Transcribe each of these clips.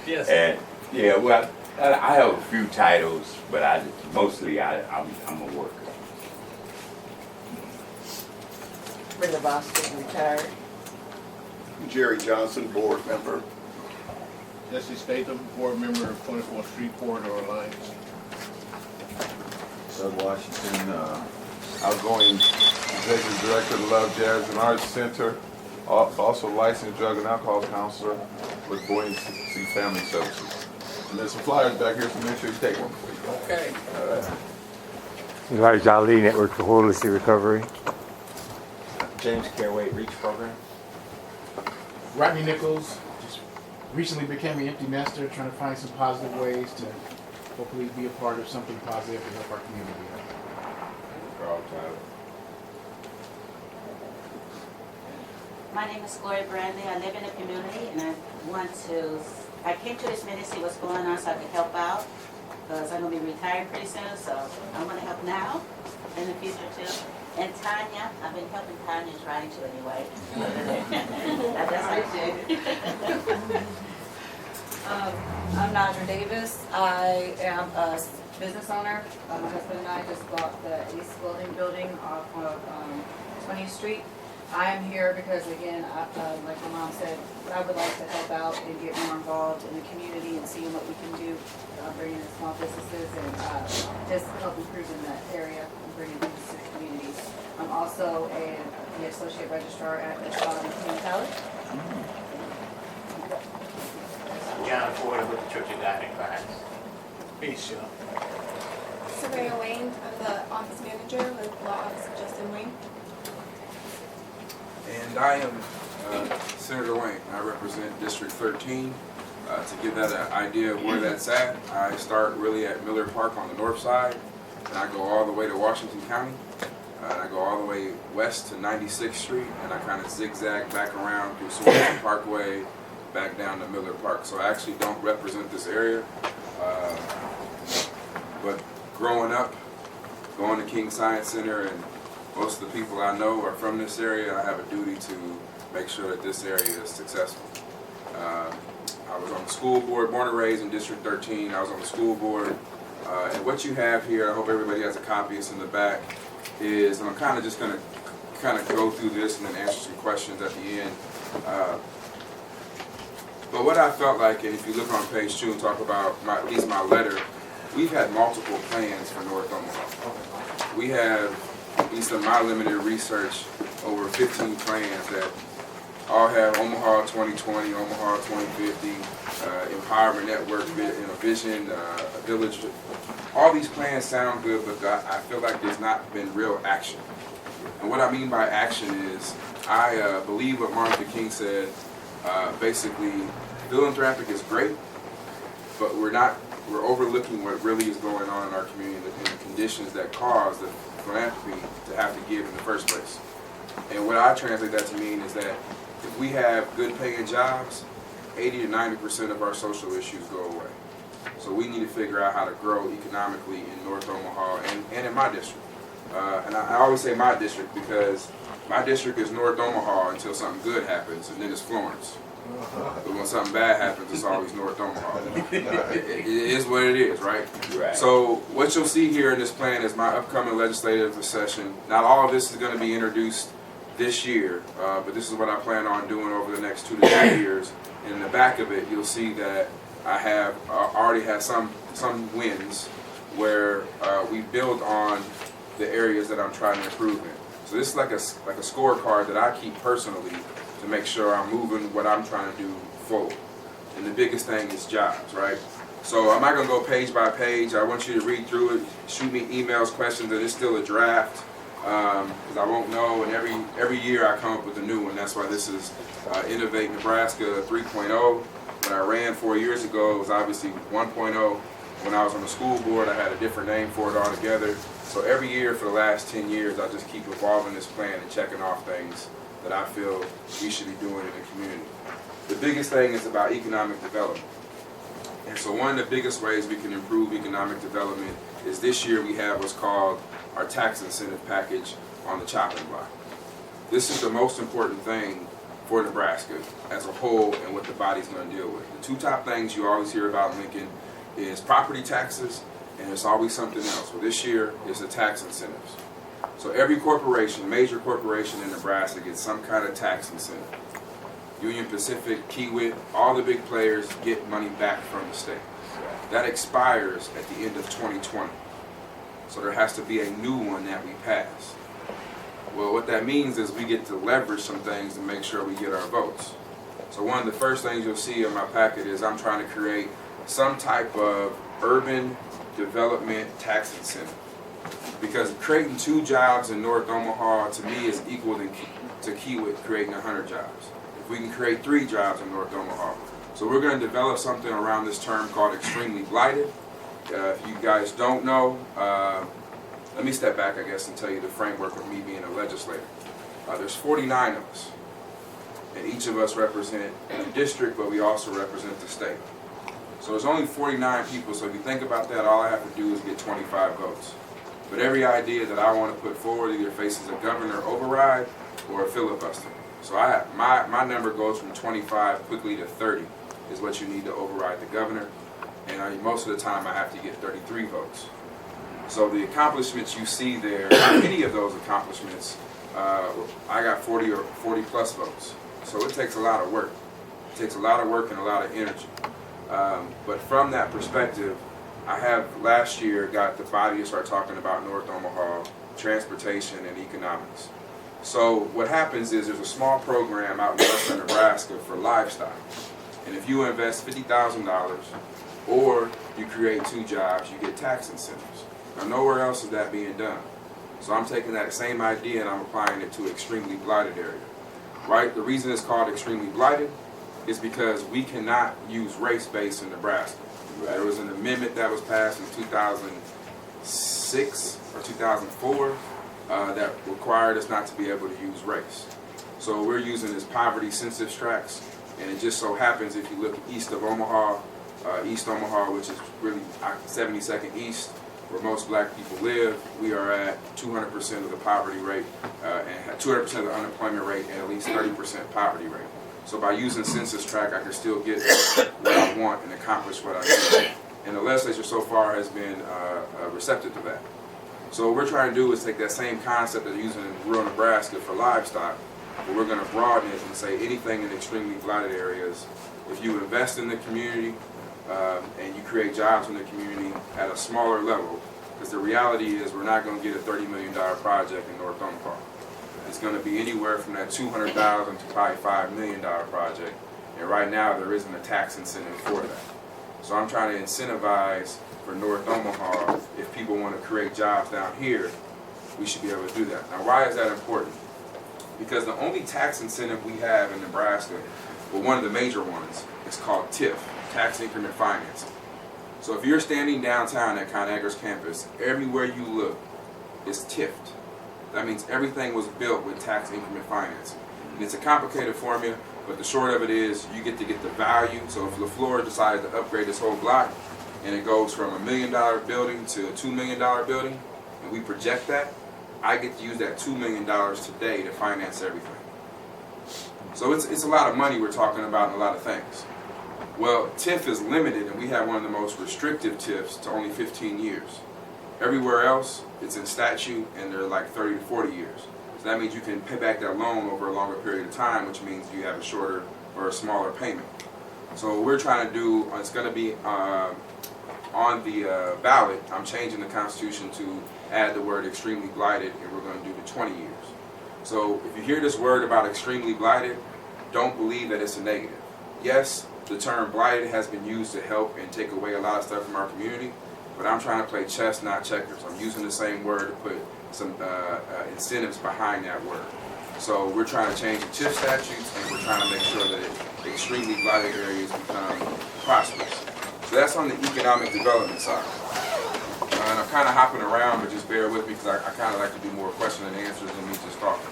Yes. And yeah, well, I have a few titles, but I'm a worker. Brenda Boston, retired. Jerry Johnson, board member. Jesse Statham, board member of 24th Street Corridor Alliance. Doug Washington, outgoing executive director of the Love Jazz and Arts Center, also licensed drug and alcohol counselor with Buoyancy Family Services. And there's some flyers back here, so make sure you take one. Okay. All right. Elijah Ali, Network for Holistic Recovery. James Careway Reach Program. Rodney Nichols just recently became an empty nester, trying to find some positive ways to hopefully be a part of something positive to help our community. Carl Tyler. My name is Gloria Bradley. I live in the community and I came to this meeting to see what's going on so I could help out because I'm going to be retiring pretty soon, so I want to help now in the future too. And Tanya, I've been helping Tanya trying to anyway. That's how I do. I'm Nadra Davis. I am a business owner. My husband and I just bought the Ace Welding building off of 20th Street. I am here because, again, like my mom said, I would like to help out and get more involved in the community and seeing what we can do, bringing in small businesses and just help improve in that area and bringing business to the community. I'm also the associate registrar at the Community College. John Ford with the Church of God in Christ. Peace, Sean. Sabrina Wayne, I'm the office manager with Law Office of Justin Wayne. And I am Senator Wayne. I represent District 13. To give that an idea of where that's at, I start really at Miller Park on the north side, and I go all the way to Washington County, and I go all the way west to 96th Street, and I kind of zigzag back around through Swanson Parkway, back down to Miller Park. So I actually don't represent this area, but growing up, going to King Science Center, and most of the people I know are from this area, I have a duty to make sure that this area is successful. I was on the school board, born and raised in District 13. I was on the school board. And what you have here, I hope everybody has a copy, it's in the back, is, and I'm kind of just going to go through this and then answer some questions at the end. But what I felt like, and if you look on page 2 and talk about at least my letter, we've had multiple plans for North Omaha. We have, at least in my limited research, over 15 plans that all have Omaha 2020, Omaha 2050, Empowerment Network, Vision, a Village. All these plans sound good, but I feel like there's not been real action. And what I mean by action is, I believe what Martin Luther King said, basically, philanthropic is great, but we're overlooking what really is going on in our community and the conditions that cause the philanthropy to have to give in the first place. And what I translate that to mean is that if we have good paying jobs, 80 to 90% of our social issues go away. So we need to figure out how to grow economically in North Omaha and in my district. And I always say my district because my district is North Omaha until something good happens, and then it's Florence. But when something bad happens, it's always North Omaha. It is what it is, right? Right. So what you'll see here in this plan is my upcoming legislative session. Not all of this is going to be introduced this year, but this is what I plan on doing over the next 2 to 3 years. And in the back of it, you'll see that I have already had some wins where we build on the areas that I'm trying to improve in. So this is like a scorecard that I keep personally to make sure I'm moving what I'm trying to do forward. And the biggest thing is jobs, right? So I'm not going to go page by page. I want you to read through it, shoot me emails, questions, and it's still a draft because I won't know. And every year I come up with a new one. That's why this is Innovate Nebraska 3.0. When I ran 4 years ago, it was obviously 1.0. When I was on the school board, I had a different name for it altogether. So every year for the last 10 years, I just keep evolving this plan and checking off things that I feel we should be doing in the community. The biggest thing is about economic development. And so one of the biggest ways we can improve economic development is this year we have what's called our tax incentive package on the chopping block. This is the most important thing for Nebraska as a whole and what the body's going to deal with. The two top things you always hear about in Lincoln is property taxes, and there's always something else. Well, this year is the tax incentives. So every corporation, major corporation in Nebraska gets some kind of tax incentive. Union Pacific, Kiewit, all the big players get money back from the state. That expires at the end of 2020. So there has to be a new one that we pass. Well, what that means is we get to leverage some things to make sure we get our votes. So one of the first things you'll see in my packet is I'm trying to create some type of urban development tax incentive. Because creating 2 jobs in North Omaha to me is equal to Kiewit creating 100 jobs. If we can create 3 jobs in North Omaha. So we're going to develop something around this term called extremely blighted. If you guys don't know, let me step back, I guess, and tell you the framework of me being a legislator. There's 49 of us, and each of us represent a district, but we also represent the state. So there's only 49 people, so if you think about that, all I have to do is get 25 votes. But every idea that I want to put forward either faces a governor override or a filibuster. So my number goes from 25 quickly to 30 is what you need to override the governor, and most of the time I have to get 33 votes. So the accomplishments you see there, any of those accomplishments, I got 40 or 40 plus votes. So it takes a lot of work. It takes a lot of work and a lot of energy. But from that perspective, I have last year got the body to start talking about North Omaha, transportation, and economics. So what happens is there's a small program out in western Nebraska for livestock. And if you invest $50,000 or you create 2 jobs, you get tax incentives. Now, nowhere else is that being done. So I'm taking that same idea and I'm applying it to extremely blighted area. Right? The reason it's called extremely blighted is because we cannot use race-based in Nebraska. There was an amendment that was passed in 2006 or 2004 that required us not to be able to use race. So we're using this poverty census tracts, and it just so happens if you look east of Omaha, East Omaha, which is really 72nd East, where most black people live, we are at 200% of the poverty rate, and 200% of the unemployment rate, and at least 30% poverty rate. So by using census tract, I can still get what I want and accomplish what I need. And the legislature so far has been receptive to that. So what we're trying to do is take that same concept that they're using in rural Nebraska for livestock, but we're going to broaden it and say anything in extremely blighted areas, if you invest in the community and you create jobs in the community at a smaller level, because the reality is we're not going to get a $30 million project in North Omaha. It's going to be anywhere from that $200,000 to probably $5 million project, and right now there isn't a tax incentive for that. So I'm trying to incentivize for North Omaha, if people want to create jobs down here, we should be able to do that. Now, why is that important? Because the only tax incentive we have in Nebraska, well, one of the major ones, is called TIF, Tax Increment Financing. So if you're standing downtown at ConAgra's campus, everywhere you look is TIFed. That means everything was built with tax increment financing. And it's a complicated formula, but the short of it is you get to get the value. So if LaFleur decided to upgrade this whole block, and it goes from $1 million building to a $2 million building, and we project that, I get to use that $2 million today to finance everything. So it's a lot of money we're talking about and a lot of things. Well, TIF is limited, and we have one of the most restrictive TIFs to only 15 years. Everywhere else, it's in statute, and they're like 30 to 40 years. So that means you can pay back that loan over a longer period of time, which means you have a shorter or a smaller payment. So what we're trying to do, it's going to be on the ballot. I'm changing the Constitution to add the word extremely blighted, and we're going to do the 20 years. So if you hear this word about extremely blighted, don't believe that it's a negative. Yes, the term blighted has been used to help and take away a lot of stuff from our community, but I'm trying to play chess, not checkers. I'm using the same word to put some incentives behind that word. So we're trying to change the TIF statutes, and we're trying to make sure that extremely blighted areas become prosperous. So that's on the economic development side. And I'm kind of hopping around, but just bear with me because I kind of like to do more question and answers than me just talking.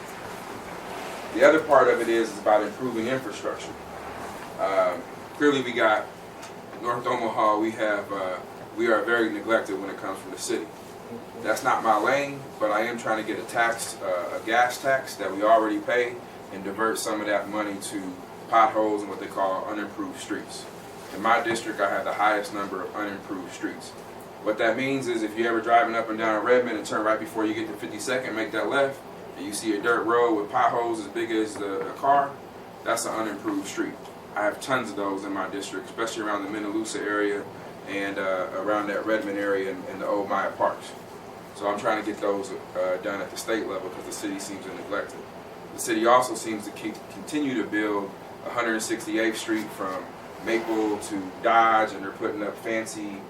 The other part of it is about improving infrastructure. Clearly we got North Omaha, we are very neglected when it comes from the city. That's not my lane, but I am trying to get a gas tax that we already pay and divert some of that money to potholes and what they call unimproved streets. In my district, I have the highest number of unimproved streets. What that means is if you're ever driving up and down Redmond and turn right before you get to 52nd, make that left, and you see a dirt road with potholes as big as a car, that's an unimproved street. I have tons of those in my district, especially around the Minnelusa area and around that Redmond area and the old Maya Parks. So I'm trying to get those done at the state level because the city seems to neglect it. The city also seems to continue to build 168th Street from Maple to Dodge, and they're putting up fancy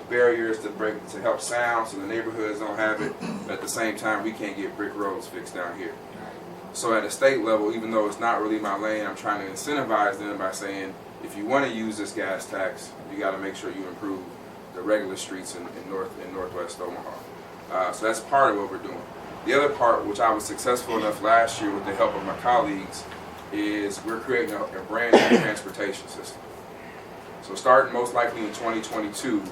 barriers to help sound so the neighborhoods don't have it. But at the same time, we can't get brick roads fixed down here. So at a state level, even though it's not really my lane, I'm trying to incentivize them by saying, if you want to use this gas tax, you got to make sure you improve the regular streets in northwest Omaha. So that's part of what we're doing. The other part, which I was successful enough last year with the help of my colleagues, is we're creating a brand new transportation system. So starting most likely in 2022,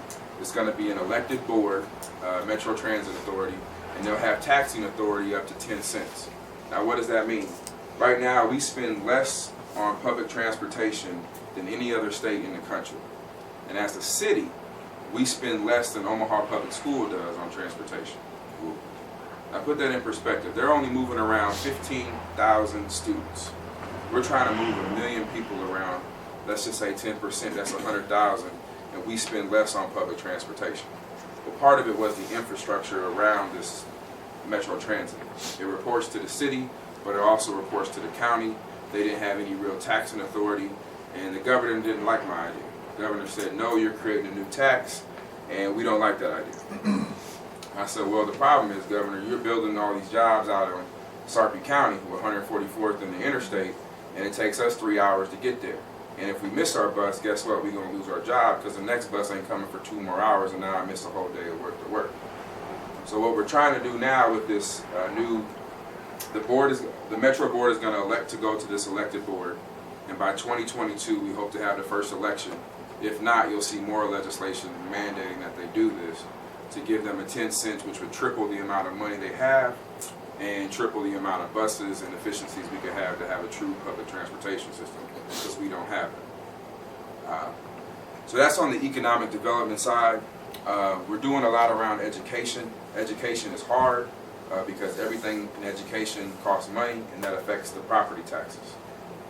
it's going to be an elected board, Metro Transit Authority, and they'll have taxing authority up to 10 cents. Now what does that mean? Right now we spend less on public transportation than any other state in the country. And as a city, we spend less than Omaha Public School does on transportation. Now put that in perspective. They're only moving around 15,000 students. We're trying to move 1 million people around, let's just say 10%, that's 100,000, and we spend less on public transportation. Well, part of it was the infrastructure around this Metro Transit. It reports to the city, but it also reports to the county. They didn't have any real taxing authority, and the governor didn't like my idea. The governor said, no, you're creating a new tax, and we don't like that idea. I said, well, the problem is, Governor, you're building all these jobs out in Sarpy County with 144th and the interstate, and it takes us 3 hours to get there. And if we miss our bus, guess what? We're going to lose our job because the next bus ain't coming for 2 more hours, and now I miss a whole day of work to work. So what we're trying to do now with this the Metro Board is going to elect to go to this elected board, and by 2022 we hope to have the first election. If not, you'll see more legislation mandating that they do this to give them a 10 cents, which would triple the amount of money they have and triple the amount of buses and efficiencies we could have to have a true public transportation system, because we don't have it. So that's on the economic development side. We're doing a lot around education. Education is hard because everything in education costs money, and that affects the property taxes.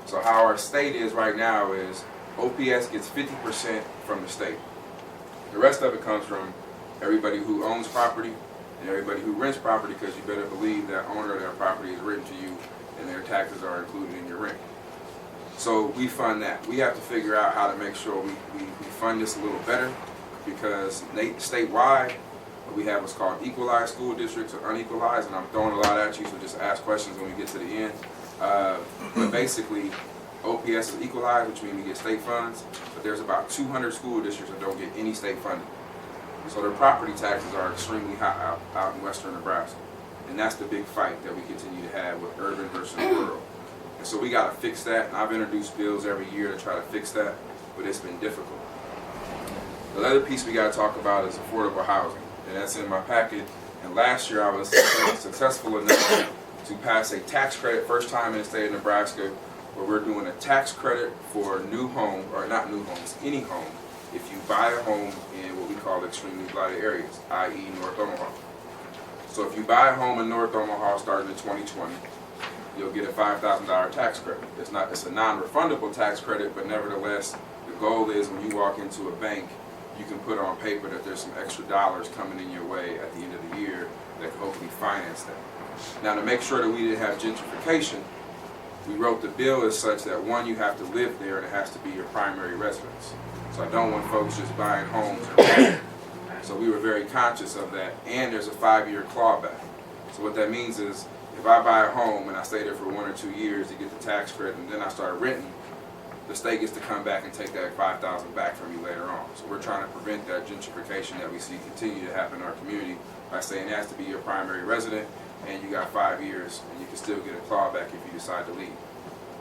So how our state is right now is OPS gets 50% from the state. The rest of it comes from everybody who owns property and everybody who rents property, because you better believe that owner of that property is written to you and their taxes are included in your rent. So we fund that. We have to figure out how to make sure we fund this a little better, because statewide we have what's called equalized school districts or unequalized, and I'm throwing a lot at you, so just ask questions when we get to the end. But basically, OPS is equalized, which means we get state funds, but there's about 200 school districts that don't get any state funding. So their property taxes are extremely high out in western Nebraska. And that's the big fight that we continue to have with urban versus rural. And so we got to fix that, and I've introduced bills every year to try to fix that, but it's been difficult. The other piece we got to talk about is affordable housing, and that's in my packet. And last year I was successful enough to pass a tax credit, first time in the state of Nebraska, where we're doing a tax credit for new home, or not new homes, any home, if you buy a home in what we call extremely blighted areas, i.e. North Omaha. So if you buy a home in North Omaha starting in 2020, you'll get a $5,000 tax credit. It's a non-refundable tax credit, but nevertheless, the goal is when you walk into a bank, you can put on paper that there's some extra dollars coming in your way at the end of the year that can hopefully finance that. Now, to make sure that we didn't have gentrification, we wrote the bill as such that, one, you have to live there and it has to be your primary residence. So I don't want folks just buying homes. So we were very conscious of that, and there's a 5-year clawback. So what that means is, if I buy a home and I stay there for 1 or 2 years to get the tax credit, and then I start renting, the state gets to come back and take that $5,000 back from me later on. So we're trying to prevent that gentrification that we see continue to happen in our community by saying it has to be your primary resident, and you got 5 years, and you can still get a clawback if you decide to leave.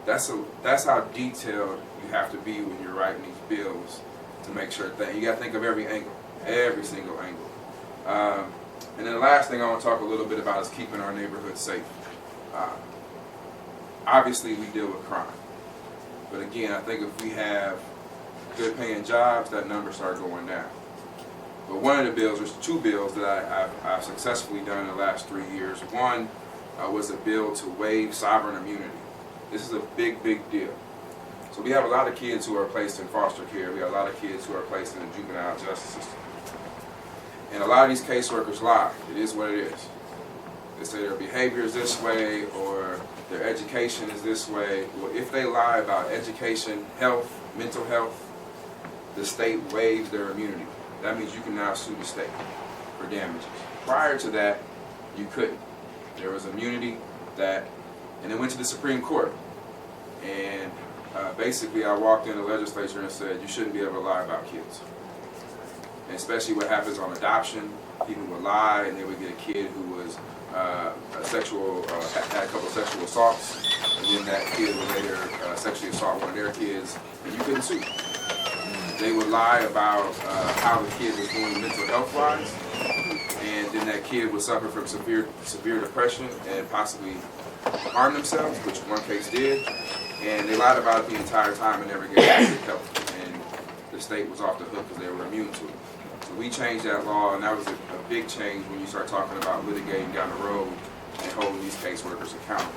That's how detailed you have to be when you're writing these bills to make sure that you got to think of every angle, every single angle. And then the last thing I want to talk a little bit about is keeping our neighborhood safe. Obviously, we deal with crime, but again, I think if we have good paying jobs, that number starts going down. But one of the bills, there's two bills that I've successfully done in the last 3 years. One was a bill to waive sovereign immunity. This is a big, big deal. So we have a lot of kids who are placed in foster care. We have a lot of kids who are placed in the juvenile justice system. And a lot of these caseworkers lie. It is what it is. They say their behavior is this way or their education is this way. Well, if they lie about education, health, mental health, the state waives their immunity. That means you can now sue the state for damages. Prior to that, you couldn't. There was immunity and it went to the Supreme Court. And basically I walked in the legislature and said, you shouldn't be able to lie about kids. And especially what happens on adoption, people would lie and they would get a kid who was had a couple of sexual assaults, and then that kid would later sexually assault one of their kids, and you couldn't sue. They would lie about how the kid was doing mental health-wise, and then that kid would suffer from severe depression and possibly harm themselves, which one case did, and they lied about it the entire time and never gave help, and the state was off the hook because they were immune to it. So we changed that law, and that was a big change when you start talking about litigating down the road and holding these caseworkers accountable.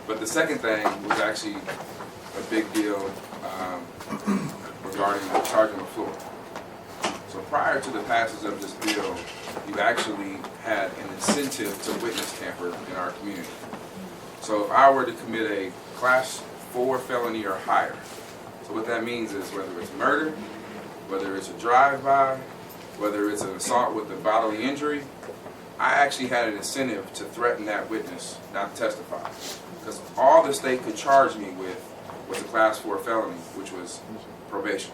But the second thing was actually a big deal regarding the charging of Florida. So prior to the passage of this bill, you actually had an incentive to witness tamper in our community. So if I were to commit a Class 4 felony or higher, so what that means is whether it's murder, whether it's a drive-by, whether it's an assault with a bodily injury, I actually had an incentive to threaten that witness not to testify. Because all the state could charge me with was a Class 4 felony, which was probation.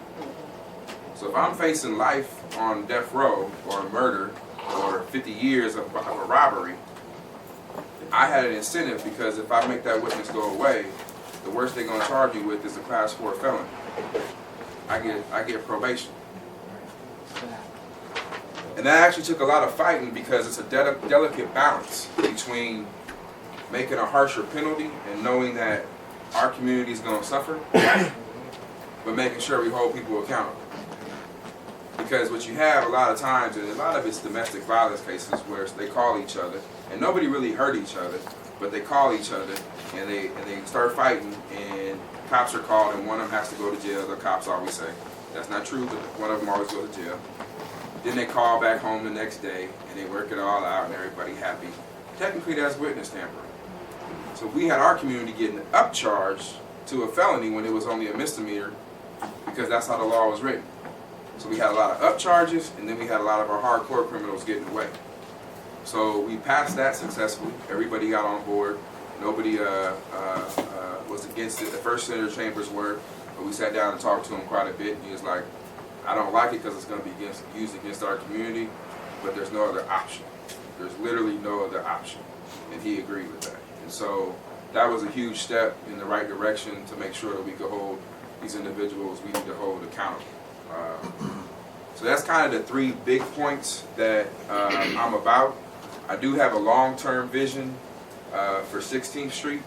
So if I'm facing life on death row or murder or 50 years of a robbery, I had an incentive because if I make that witness go away, the worst they're going to charge me with is a Class 4 felony. I get probation. And that actually took a lot of fighting because it's a delicate balance between making a harsher penalty and knowing that our community is going to suffer, but making sure we hold people accountable. Because what you have a lot of times, and a lot of it's domestic violence cases where they call each other, and nobody really hurt each other, but they call each other, and they start fighting, and cops are called, and one of them has to go to jail, the cops always say. That's not true, but one of them always goes to jail. Then they call back home the next day, and they work it all out, and everybody happy. Technically, that's witness tampering. So we had our community getting upcharged to a felony when it was only a misdemeanor, because that's how the law was written. So we had a lot of upcharges, and then we had a lot of our hardcore criminals getting away. So we passed that successfully. Everybody got on board. Nobody was against it. The first Senator Chambers were, but we sat down and talked to him quite a bit. And he was like, I don't like it because it's going to be used against our community, but there's no other option. There's literally no other option. And he agreed with that. And so that was a huge step in the right direction to make sure that we could hold these individuals we need to hold accountable. So that's kind of the three big points that I'm about. I do have a long-term vision for 16th Street.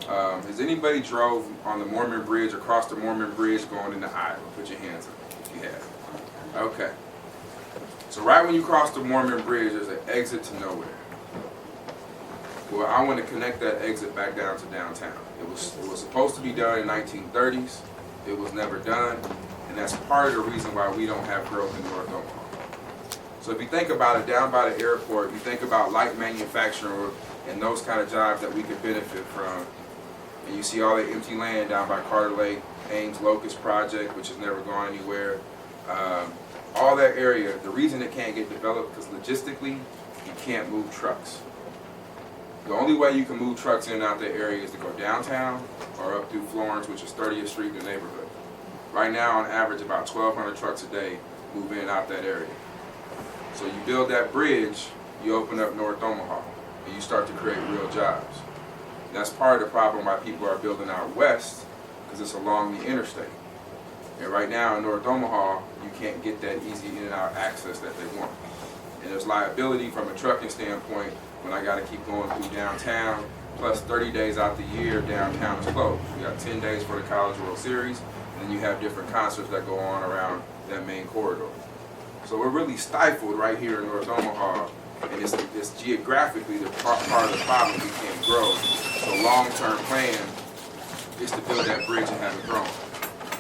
Has anybody drove on the Mormon Bridge, across the Mormon Bridge going into Iowa? Put your hands up if you have. Okay. So right when you cross the Mormon Bridge, there's an exit to nowhere. Well, I want to connect that exit back down to downtown. It was supposed to be done in the 1930s. It was never done. And that's part of the reason why we don't have growth in North Omaha. So if you think about it, down by the airport, you think about light manufacturing and those kind of jobs that we could benefit from. And you see all the empty land down by Carter Lake, Ames Locust Project, which has never gone anywhere. All that area, the reason it can't get developed because logistically, you can't move trucks. The only way you can move trucks in and out that area is to go downtown or up through Florence, which is 30th Street, the neighborhood. Right now, on average, about 1,200 trucks a day move in and out that area. So you build that bridge, you open up North Omaha, and you start to create real jobs. And that's part of the problem why people are building out west, because it's along the interstate. And right now in North Omaha, you can't get that easy in and out access that they want. And there's liability from a trucking standpoint when I gotta keep going through downtown, plus 30 days out the year, downtown is closed. You got 10 days for the College World Series, and then you have different concerts that go on around that main corridor. So we're really stifled right here in North Omaha, and it's geographically the part of the problem we can't grow. So long-term plan is to build that bridge and have it grown.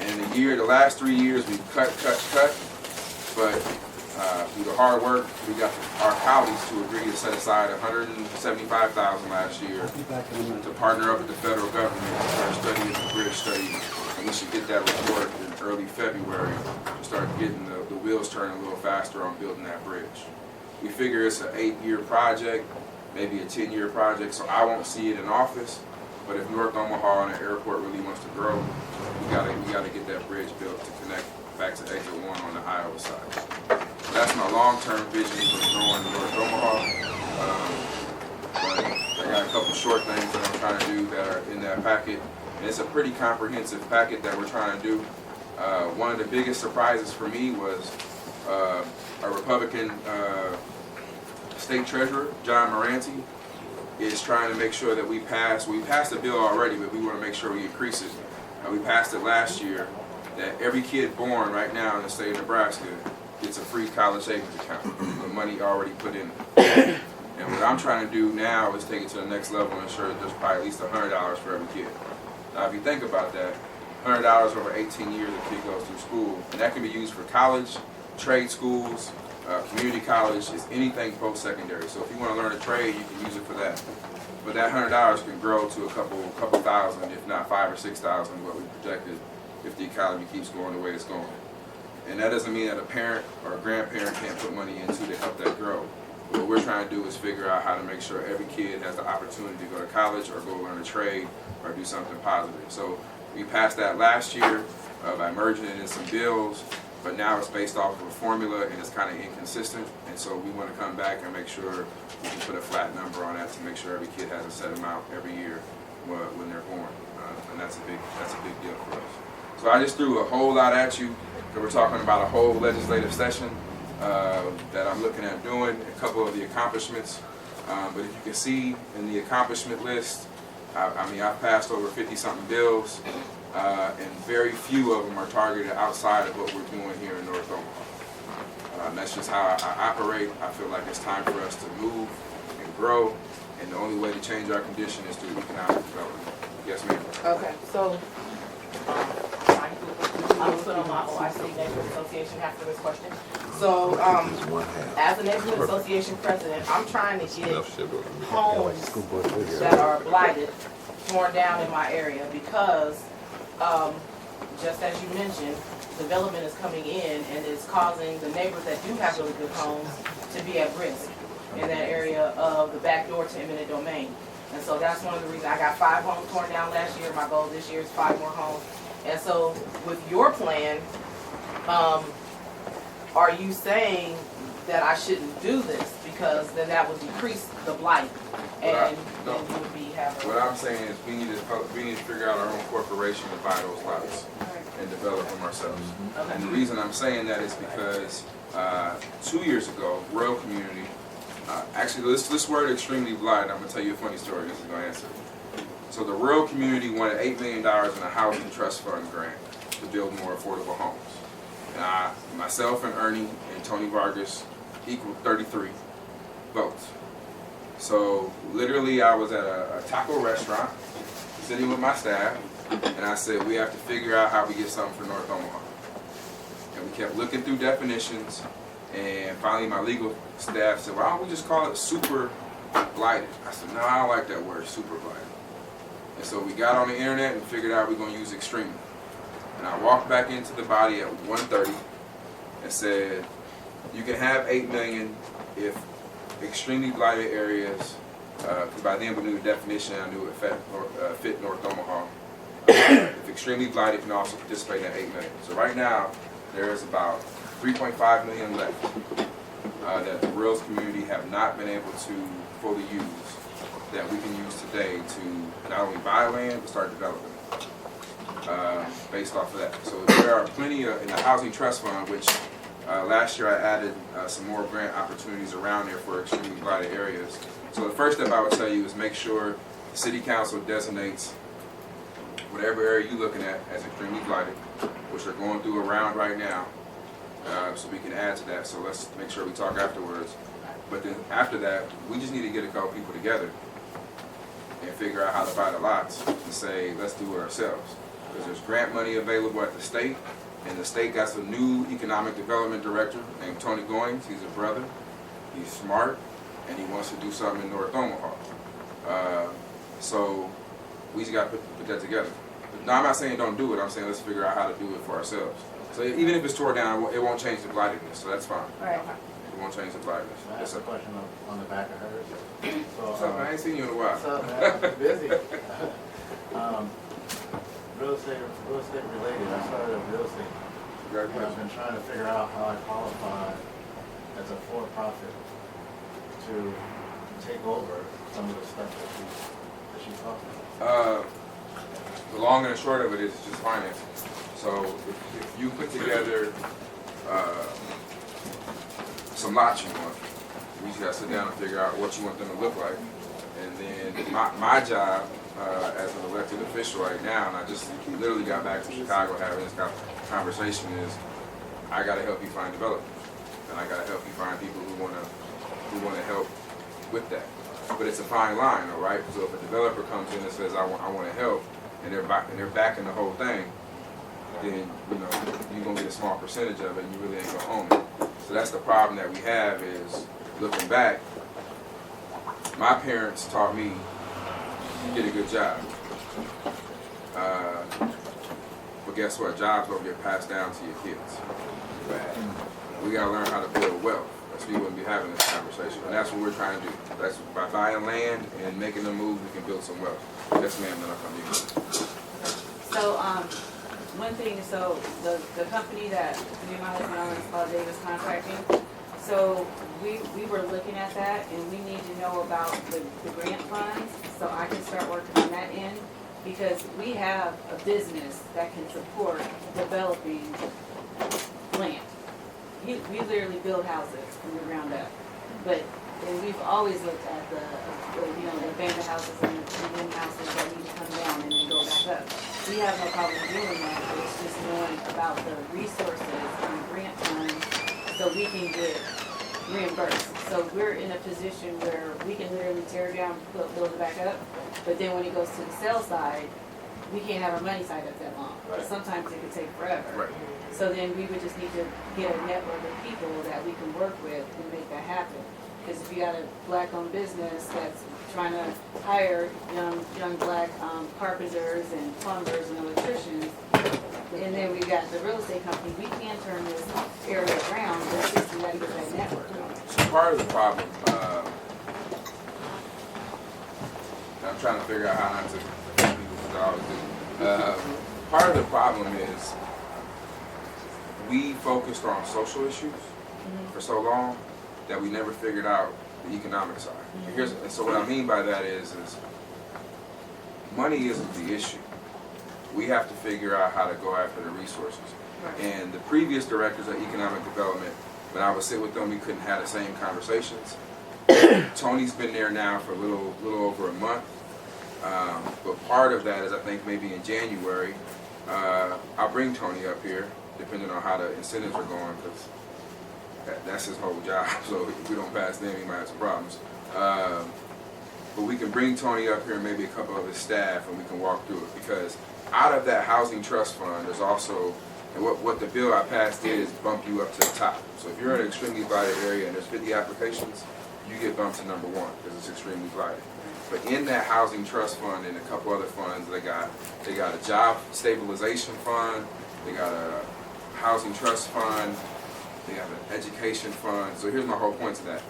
And the last 3 years, we've cut, but through the hard work, we got our colleagues to agree to set aside $175,000 last year to partner up with the federal government to start studying the bridge study. And we should get that report in early February to start getting the wheels turning a little faster on building that bridge. We figure it's an 8-year project, maybe a 10-year project, so I won't see it in office. But if North Omaha and the airport really wants to grow, we gotta get that bridge built to connect back to exit 1 on the Iowa side. So that's my long-term vision for growing North Omaha. But I got a couple short things that I'm trying to do that are in that packet. And it's a pretty comprehensive packet that we're trying to do. One of the biggest surprises for me was a Republican state treasurer, John Moranti, is trying to make sure that we passed the bill already, but we want to make sure we increase it. We passed it last year, that every kid born right now in the state of Nebraska gets a free college savings account with money already put in it. And what I'm trying to do now is take it to the next level and ensure that there's probably at least $100 for every kid. Now, if you think about that, $100 over 18 years a kid goes through school, and that can be used for college, trade schools, community college, is anything post-secondary. So if you want to learn a trade, you can use it for that. But that $100 can grow to a couple thousand, if not 5,000 or 6,000, what we projected, if the economy keeps going the way it's going. And that doesn't mean that a parent or a grandparent can't put money into to help that grow. What we're trying to do is figure out how to make sure every kid has the opportunity to go to college or go learn a trade or do something positive. So we passed that last year by merging it in some bills, but now it's based off of a formula and it's kind of inconsistent. And so we want to come back and make sure we can put a flat number on that to make sure every kid has a set amount every year when they're born. And that's a big deal for us. So I just threw a whole lot at you, because we're talking about a whole legislative session that I'm looking at doing, a couple of the accomplishments. But if you can see in the accomplishment list, I've passed over 50-something bills, and very few of them are targeted outside of what we're doing here in North Omaha. That's just how I operate. I feel like it's time for us to move and grow, and the only way to change our condition is through economic development. Yes, ma'am. Okay, so I was put on my OIC Neighborhood Association after this question. So, as a Neighborhood Association president, I'm trying to get homes that are blighted torn down in my area because, just as you mentioned, development is coming in and is causing the neighbors that do have really good homes to be at risk in that area of the back door to eminent domain. And so that's one of the reasons I got 5 homes torn down last year. My goal this year is 5 more homes. And so with your plan, are you saying that I shouldn't do this because then that would decrease the blight and you would be having... What I'm saying is we need to figure out our own corporation to buy those lots and develop them ourselves. Okay. And the reason I'm saying that is because 2 years ago, Royal Community, actually this word extremely blighted, I'm going to tell you a funny story, this is going to answer it. So the rural community wanted $8 million in a housing trust fund grant to build more affordable homes. And myself and Ernie and Tony Vargas equaled 33 votes. So literally I was at a taco restaurant sitting with my staff, and I said, we have to figure out how we get something for North Omaha. And we kept looking through definitions, and finally my legal staff said, why don't we just call it super blighted? I said, no, I don't like that word, super blighted. And so we got on the internet and figured out we're going to use extremely. And I walked back into the body at 1:30 and said, you can have $8 million if extremely blighted areas, because by then we knew the definition, I knew it fit North Omaha. If extremely blighted can also participate in that $8 million. So right now, there is about $3.5 million left that the rural community have not been able to fully use, that we can use today to not only buy land, but start developing it. based off of that. So there are plenty of, in the Housing Trust Fund, which last year I added some more grant opportunities around there for extremely blighted areas. So the first step I would tell you is make sure the City Council designates whatever area you're looking at as extremely blighted, which they're going through around right now, so we can add to that. So let's make sure we talk afterwards. But then after that, we just need to get a couple people together and figure out how to buy the lots and say, let's do it ourselves. Because there's grant money available at the state, and the state got some new economic development director named Tony Goings. He's a brother, he's smart, and he wants to do something in North Omaha. So we just got to put that together. Now, I'm not saying don't do it, I'm saying let's figure out how to do it for ourselves. So even if it's tore down, it won't change the blightiness, so that's fine. Right. It won't change the blightiness. I ask a question on the back of hers. So, What's up, man? I ain't seen you in a while. What's up, man? I'm busy. Real estate related. I started a real estate. And I've been trying to figure out how I qualify as a for-profit to take over some of the stuff that she's talking about. The long and the short of it is just financing. So if you put together some lots you want, you just gotta sit down and figure out what you want them to look like. And then my job as an elected official right now, and I just literally got back to Chicago having this conversation, is I gotta help you find development. And I gotta help you find people who wanna help with that. But it's a fine line, though, right? So if a developer comes in and says, I want to help, and they're backing the whole thing, then you're gonna get a small percentage of it, and you really ain't gonna own it. So that's the problem that we have. Is looking back, my parents taught me you get a good job, but guess what? Jobs don't get passed down to your kids. We gotta learn how to build wealth. We wouldn't be having this conversation, and that's what we're trying to do. That's by buying land and making them move, we can build some wealth. Yes, ma'am. Then I'll come to you. So, one thing, so the company that me and my husband own is called Davis Contracting. So we were looking at that, and we need to know about the grant funds, so I can start working on that end, because we have a business that can support developing land. We literally build houses from the ground up, and we've always looked at the abandoned houses and the new houses that need to come down and then go back up. We have no problem doing that. It's just knowing about the resources and grant funds so we can get reimbursed. So we're in a position where we can literally tear it down, build it back up, but then when it goes to the sell side, we can't have our money tied up that long. Right. Sometimes it could take forever. Right. So then we would just need to get a network of people that we can work with and make that happen. Because if you got a black-owned business that's trying to hire young black carpenters and plumbers and electricians, and then we got the real estate company, we can turn this area around, but it's just we gotta get that network. So part of the problem, I'm trying to figure out how not to people I always do. Part of the problem is we focused on social issues for so long that we never figured out the economic side. So what I mean by that is money isn't the issue. We have to figure out how to go after the resources. Right. And the previous directors of economic development, when I would sit with them, we couldn't have the same conversations. Tony's been there now for a little over a month. But part of that is, I think maybe in January, I'll bring Tony up here, depending on how the incentives are going, because that's his whole job. So if we don't pass them, he might have some problems. But we can bring Tony up here and maybe a couple of his staff, and we can walk through it. Because out of that housing trust fund, there's also, and what the bill I passed did is bump you up to the top. So if you're in an extremely blighted area and there's 50 applications, you get bumped to number 1 because it's extremely blighted. But in that housing trust fund and a couple other funds, they got a job stabilization fund, they got a housing trust fund, they have an education fund. So here's my whole point to that.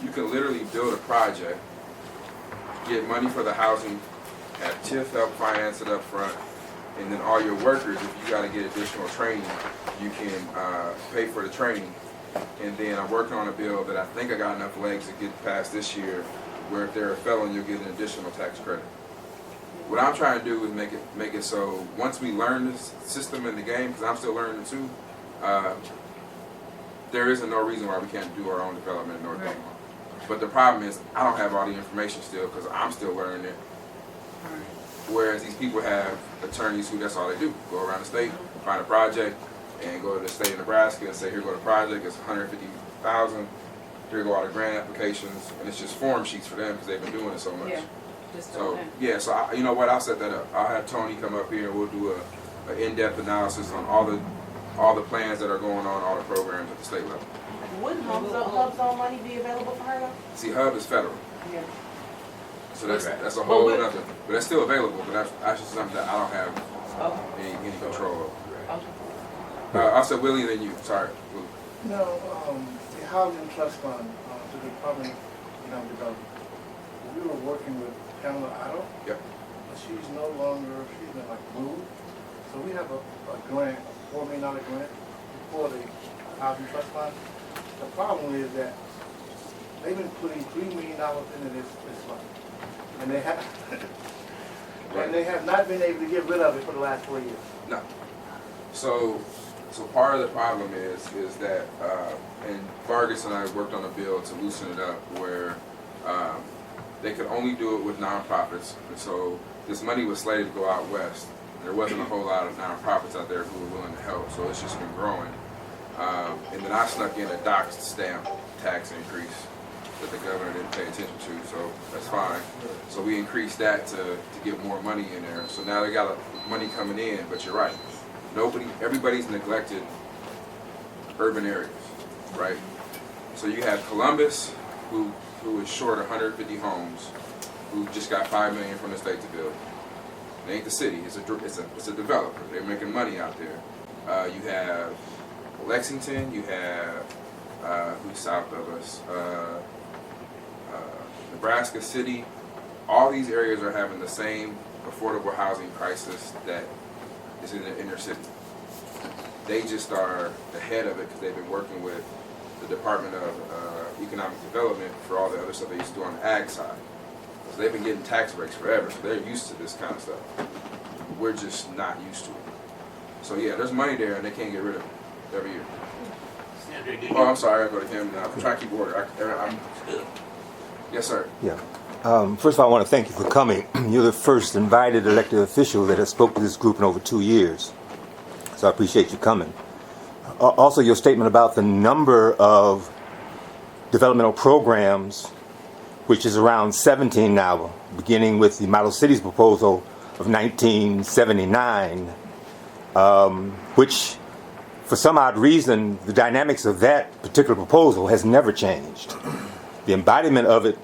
You can literally build a project, get money for the housing, have TIF help finance it up front, and then all your workers, if you got to get additional training, you can pay for the training. And then I'm working on a bill that I think I got enough legs to get passed this year, where if they're a felon, you'll get an additional tax credit. what I'm trying to do is make it so once we learn this system in the game, because I'm still learning too, there isn't no reason why we can't do our own development in North Omaha. But the problem is I don't have all the information still because I'm still learning it. Whereas these people have attorneys who that's all they do. Go around the state, find a project, and go to the state of Nebraska and say, here go the project, it's $150,000, here go all the grant applications, and it's just form sheets for them because they've been doing it so much. Yeah. Just So, don't yeah, so you know what, I'll set that up. I'll have Tony come up here and we'll do an in-depth analysis on all the plans that are going on, all the programs at the state level. Wouldn't Hub Zone money be available for her though? See, Hub is federal. Yeah. So that's a whole other, but that's still available, but that's actually something that I don't have any control over. I'll say Willie and then you, sorry. Willie. No, the Housing Trust Fund, to the Department of Economic Development. We were working with Pamela Otto. Yep. But she's no longer, she's been like moved. So we have a grant, a $4 million grant for the Housing Trust Fund. The problem is that they've been putting $3 million into this fund. And they have, and they have not been able to get rid of it for the last 4 years. No. So part of the problem is that, and Vargas and I worked on a bill to loosen it up where they could only do it with nonprofits. And so this money was slated to go out west. There wasn't a whole lot of nonprofits out there who were willing to help, so it's just been growing. And then I snuck in a dock stamp tax increase that the governor didn't pay attention to, so that's fine. So we increased that to get more money in there. So now they got money coming in, but you're right. Everybody's neglected urban areas, right? So you have Columbus, who is short 150 homes, who just got $5 million from the state to build. It ain't the city, it's a developer. They're making money out there. You have Lexington, you have who's south of us, Nebraska City. All these areas are having the same affordable housing crisis that is in the inner city. They just are ahead of it because they've been working with the Department of Economic Development for all the other stuff they used to do on the ag side. So they've been getting tax breaks forever, so they're used to this kind of stuff. We're just not used to it. So yeah, there's money there and they can't get rid of it every year. Oh, I'm sorry, I go to him now. I'm trying to keep order. Yes, sir. Yeah. First of all, I want to thank you for coming. You're the first invited elected official that has spoke to this group in over 2 years. So I appreciate you coming. Also, your statement about the number of developmental programs, which is around 17 now, beginning with the Model Cities proposal of 1979, which, for some odd reason, the dynamics of that particular proposal has never changed. The embodiment of it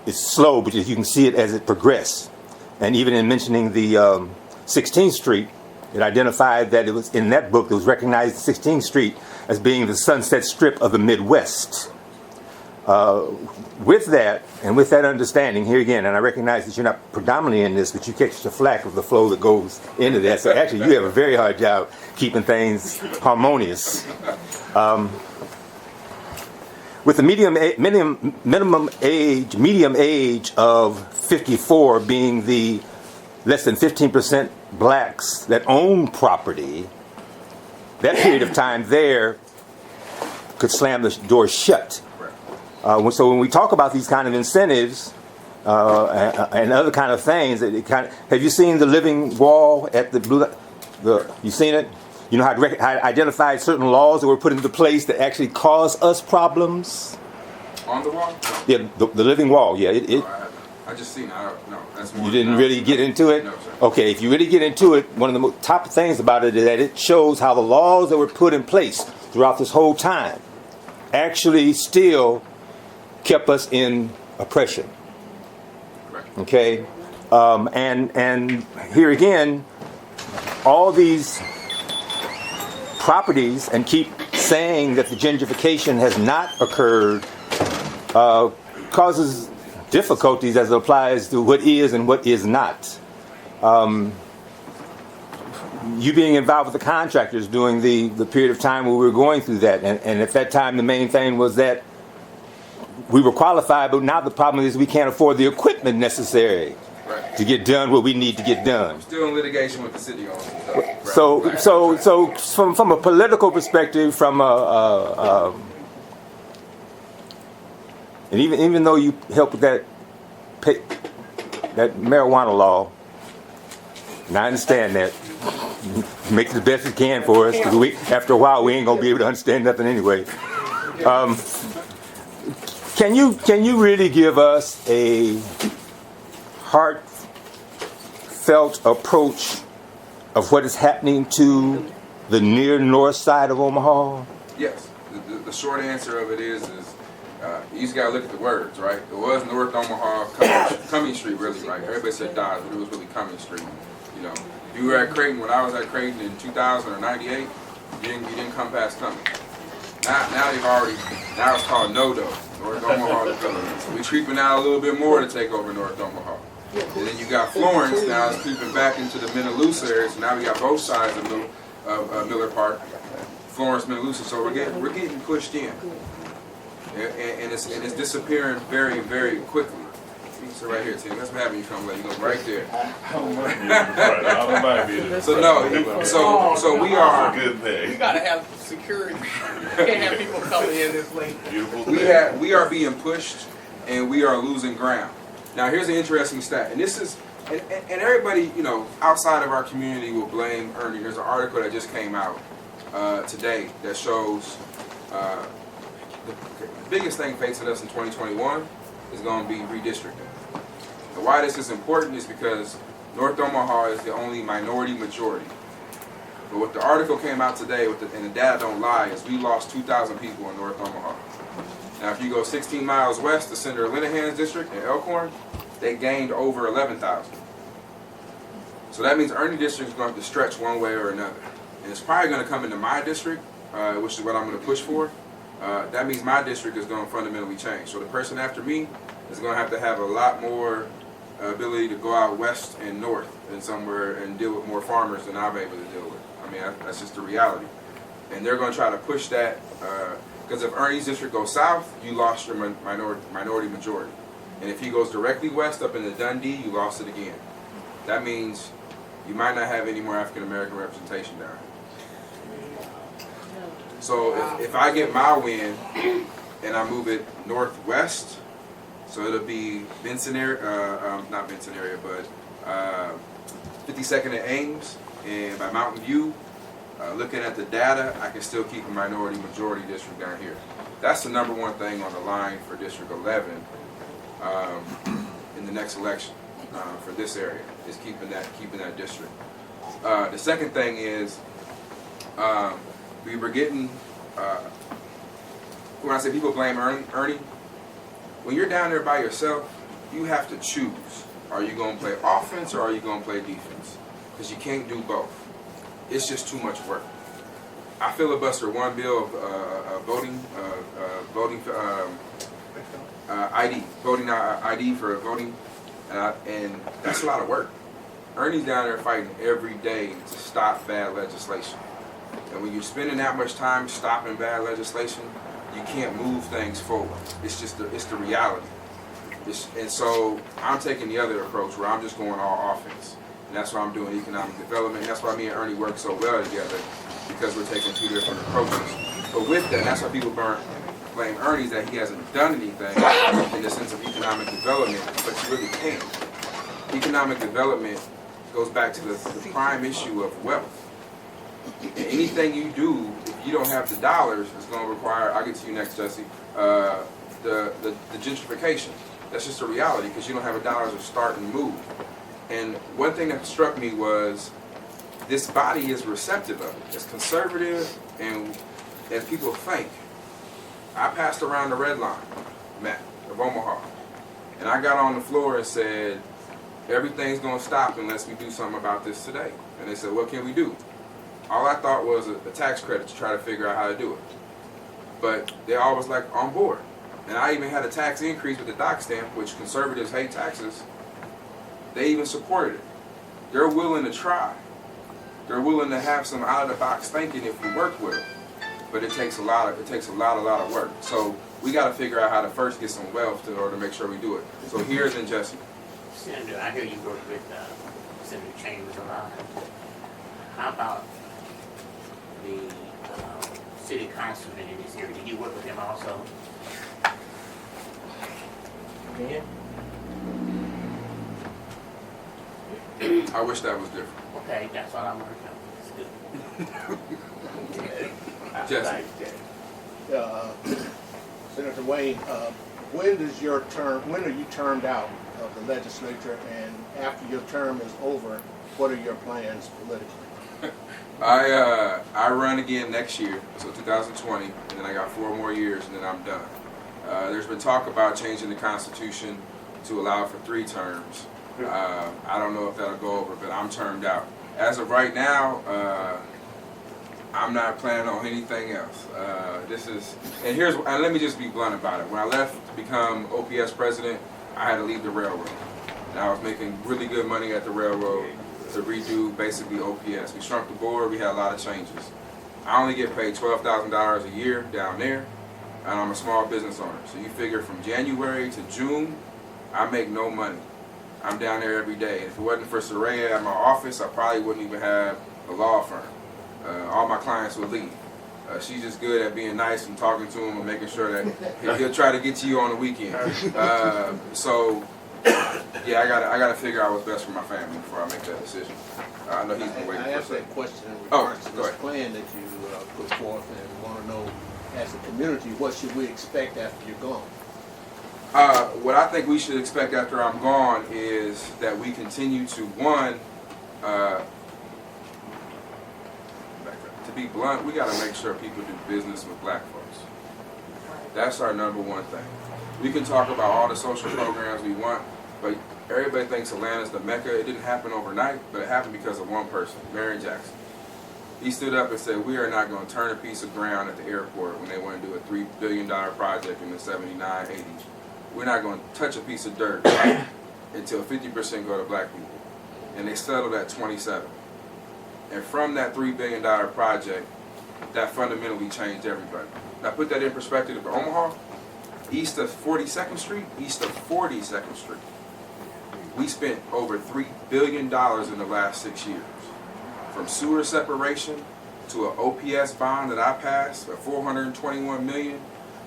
is slow, but you can see it as it progresses. And even in mentioning the 16th Street, it identified that it was in that book that was recognized 16th Street as being the Sunset Strip of the Midwest. With that, and with that understanding, here again, and I recognize that you're not predominantly in this, but you catch the flack of the flow that goes into that. So actually, you have a very hard job keeping things harmonious. With the medium age of 54 being the less than 15% blacks that own property, that period of time there could slam the door shut. So when we talk about these kind of incentives and other kind of things, have you seen the living wall at you seen it? You know how it identified certain laws that were put into place that actually cause us problems? On the wall? Yeah, the living wall, yeah. I just seen it. No, that's more. You didn't really get into it? No, sir. Okay, if you really get into it, one of the top things about it is that it shows how the laws that were put in place throughout this whole time actually still kept us in oppression. Okay? And here again, all these properties, and keep saying that the gentrification has not occurred, causes difficulties as it applies to what is and what is not. You being involved with the contractors during the period of time where we were going through that, and at that time the main thing was that we were qualified, but now the problem is we can't afford the equipment necessary to get done what we need to get done. Still in litigation with the city on some stuff. So from a political perspective, from and even though you help with that marijuana law, and I understand that, make it the best you can for us, because after a while we ain't gonna be able to understand nothing anyway. Can you really give us a heartfelt approach of what is happening to the near north side of Omaha? Yes. The short answer of it is you just gotta look at the words, right? It was North Omaha, Cumming Street, really, right? Everybody said Dodge, but it was really Cumming Street. You know, if you were at Creighton, when I was at Creighton in 2000 or 98, you didn't come past Cumming. Now it's called NODO, North Omaha Development. So we're creeping out a little bit more to take over North Omaha. And then you got Florence, now it's creeping back into the Minnelusa area, so now we got both sides of Miller Park, Florence, Minnelusa, so we're getting pushed in. And it's disappearing very, very quickly. So right here, Tim, that's what happened. You come late. You go right there. So we are. You gotta have security. You can't have people coming in this late. We are being pushed, and we are losing ground. Now here's an interesting stat, and this is, and everybody, you know, outside of our community will blame Ernie. There's an article that just came out today that shows the biggest thing facing us in 2021 is going to be redistricting. And why this is important is because North Omaha is the only minority majority. But what the article came out today, and the data don't lie, is we lost 2,000 people in North Omaha. Now if you go 16 miles west to Senator Linehan's district in Elkhorn, they gained over 11,000. So that means Ernie district is going to have to stretch one way or another. And it's probably going to come into my district, which is what I'm going to push for. That means my district is going to fundamentally change. So the person after me is going to have a lot more ability to go out west and north and somewhere and deal with more farmers than I'm able to deal with. I mean, that's just the reality. And they're going to try to push that, because if Ernie's district goes south, you lost your minority majority. And if he goes directly west up into Dundee, you lost it again. That means you might not have any more African American representation down here. So if I get my win and I move it northwest, so it'll be Benson area, not Benson area, but 52nd and Ames, and by Mountain View, looking at the data, I can still keep a minority majority district down here. That's the number one thing on the line for District 11 in the next election for this area, is keeping that district. The second thing is we were getting, when I say people blame Ernie, when you're down there by yourself, you have to choose. Are you going to play offense or are you going to play defense? Because you can't do both. It's just too much work. I filibuster one bill of voting ID for voting, and that's a lot of work. Ernie's down there fighting every day to stop bad legislation. And when you're spending that much time stopping bad legislation, you can't move things forward. It's just it's the reality. And so I'm taking the other approach where I'm just going all offense. And that's why I'm doing economic development. And that's why me and Ernie work so well together, because we're taking two different approaches. But with that, that's why people blame Ernie, that he hasn't done anything in the sense of economic development, but you really can't. Economic development goes back to the prime issue of wealth. Anything you do, if you don't have the dollars, it's going to require, I'll get to you next, Jesse, the gentrification. That's just a reality, because you don't have the dollars to start and move. And one thing that struck me was this body is receptive of it. It's conservative, and as people think. I passed around the red line map of Omaha, and I got on the floor and said, everything's going to stop unless we do something about this today. And they said, what can we do? All I thought was a tax credit to try to figure out how to do it. But they all was like on board. And I even had a tax increase with the dock stamp, which conservatives hate taxes. They even supported it. They're willing to try. They're willing to have some out-of-the-box thinking if we work with them. But it takes a lot of work. So we got to figure out how to first get some wealth in order to make sure we do it. So here's in Jesse. Senator, I hear you work with Senator Chambers a lot. How about the city councilman in this area? Did you work with him also? Yeah. I wish that was different. Okay, that's all I'm working on. It's good. Jesse. Senator Wayne, when are you termed out of the legislature, and after your term is over, what are your plans politically? I run again next year, so 2020, and then I got 4 more years, and then I'm done. There's been talk about changing the Constitution to allow for 3 terms. I don't know if that'll go over, but I'm termed out. As of right now, I'm not planning on anything else. And let me just be blunt about it. When I left to become OPS president, I had to leave the railroad. And I was making really good money at the railroad to redo basically OPS. We shrunk the board, we had a lot of changes. I only get paid $12,000 a year down there, and I'm a small business owner. So you figure from January to June, I make no money. I'm down there every day. If it wasn't for Soraya at my office, I probably wouldn't even have a law firm. All my clients would leave. She's just good at being nice and talking to him and making sure that he'll try to get to you on the weekend. So, yeah, I gotta figure out what's best for my family before I make that decision. I know he's been waiting for I asked a that second. question in regards to this plan that you put forth, and want to know, as a community, what should we expect after you're gone? What I think we should expect after I'm gone is that we continue to, one, to be blunt, we got to make sure people do business with black folks. That's our number one thing. We can talk about all the social programs we want, but everybody thinks Atlanta's the Mecca. It didn't happen overnight, but it happened because of one person, Marion Jackson. He stood up and said, we are not going to turn a piece of ground at the airport when they want to do a $3 billion project in the 79, 80s. We're not going to touch a piece of dirt until 50% go to black people. And they settled at 27. And from that $3 billion project, that fundamentally changed everybody. Now put that in perspective for Omaha, east of 42nd Street, we spent over $3 billion in the last 6 years. From sewer separation to an OPS bond that I passed for $421 million,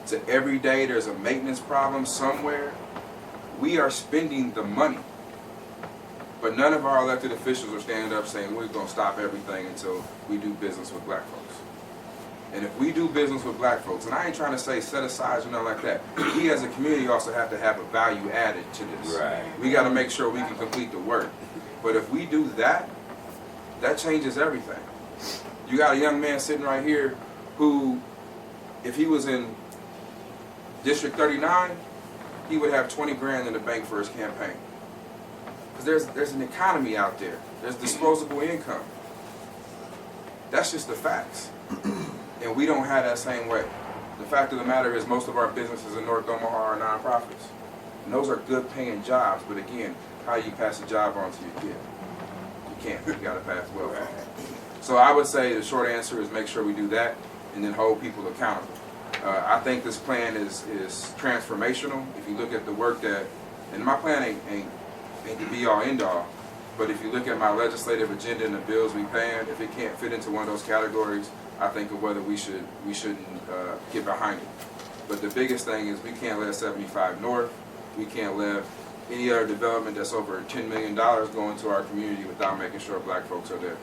to every day there's a maintenance problem somewhere. We are spending the money. But none of our elected officials are standing up saying we're going to stop everything until we do business with black folks. And if we do business with black folks, and I ain't trying to say set aside or nothing like that, we as a community also have to have a value added to this. Right. We got to make sure we can complete the work. But if we do that, that changes everything. You got a young man sitting right here who, if he was in District 39, he would have 20 grand in the bank for his campaign. Because there's an economy out there. There's disposable income. That's just the facts. And we don't have that same way. The fact of the matter is most of our businesses in North Omaha are nonprofits. And those are good paying jobs, but again, how do you pass a job on to your kid? You can't. You got to pass welfare. So I would say the short answer is make sure we do that and then hold people accountable. I think this plan is transformational. If you look at the work that, and my plan ain't the be all end all, but if you look at my legislative agenda and the bills we pass, if it can't fit into one of those categories, I think of whether we shouldn't get behind it. But the biggest thing is we can't let 75 North, we can't let any other development that's over $10 million go into our community without making sure black folks are there.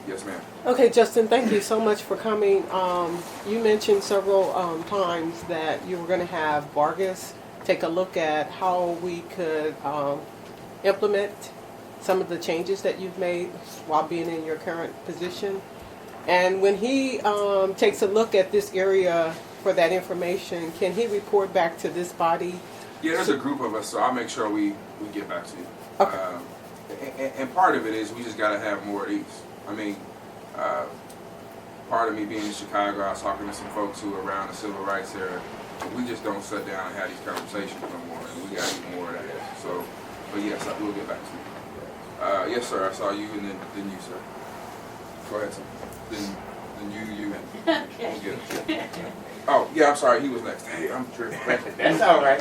Yes, ma'am. Okay, Justin, thank you so much for coming. You mentioned several times that you were going to have Vargas take a look at how we could implement some of the changes that you've made while being in your current position. And when he takes a look at this area for that information, can he report back to this body? Yeah, there's a group of us, so I'll make sure we get back to you. Okay. And part of it is we just got to have more of these. I mean, part of me being in Chicago, I was talking to some folks who are around the civil rights era. We just don't sit down and have these conversations no more, and we got even more of that. So, but yes, I will get back to you. Yes, sir. I saw you, and then you, sir. Go ahead, sir. Then you. you. Okay. Oh, yeah, I'm sorry, he was next. Hey, I'm tripping. That's all right.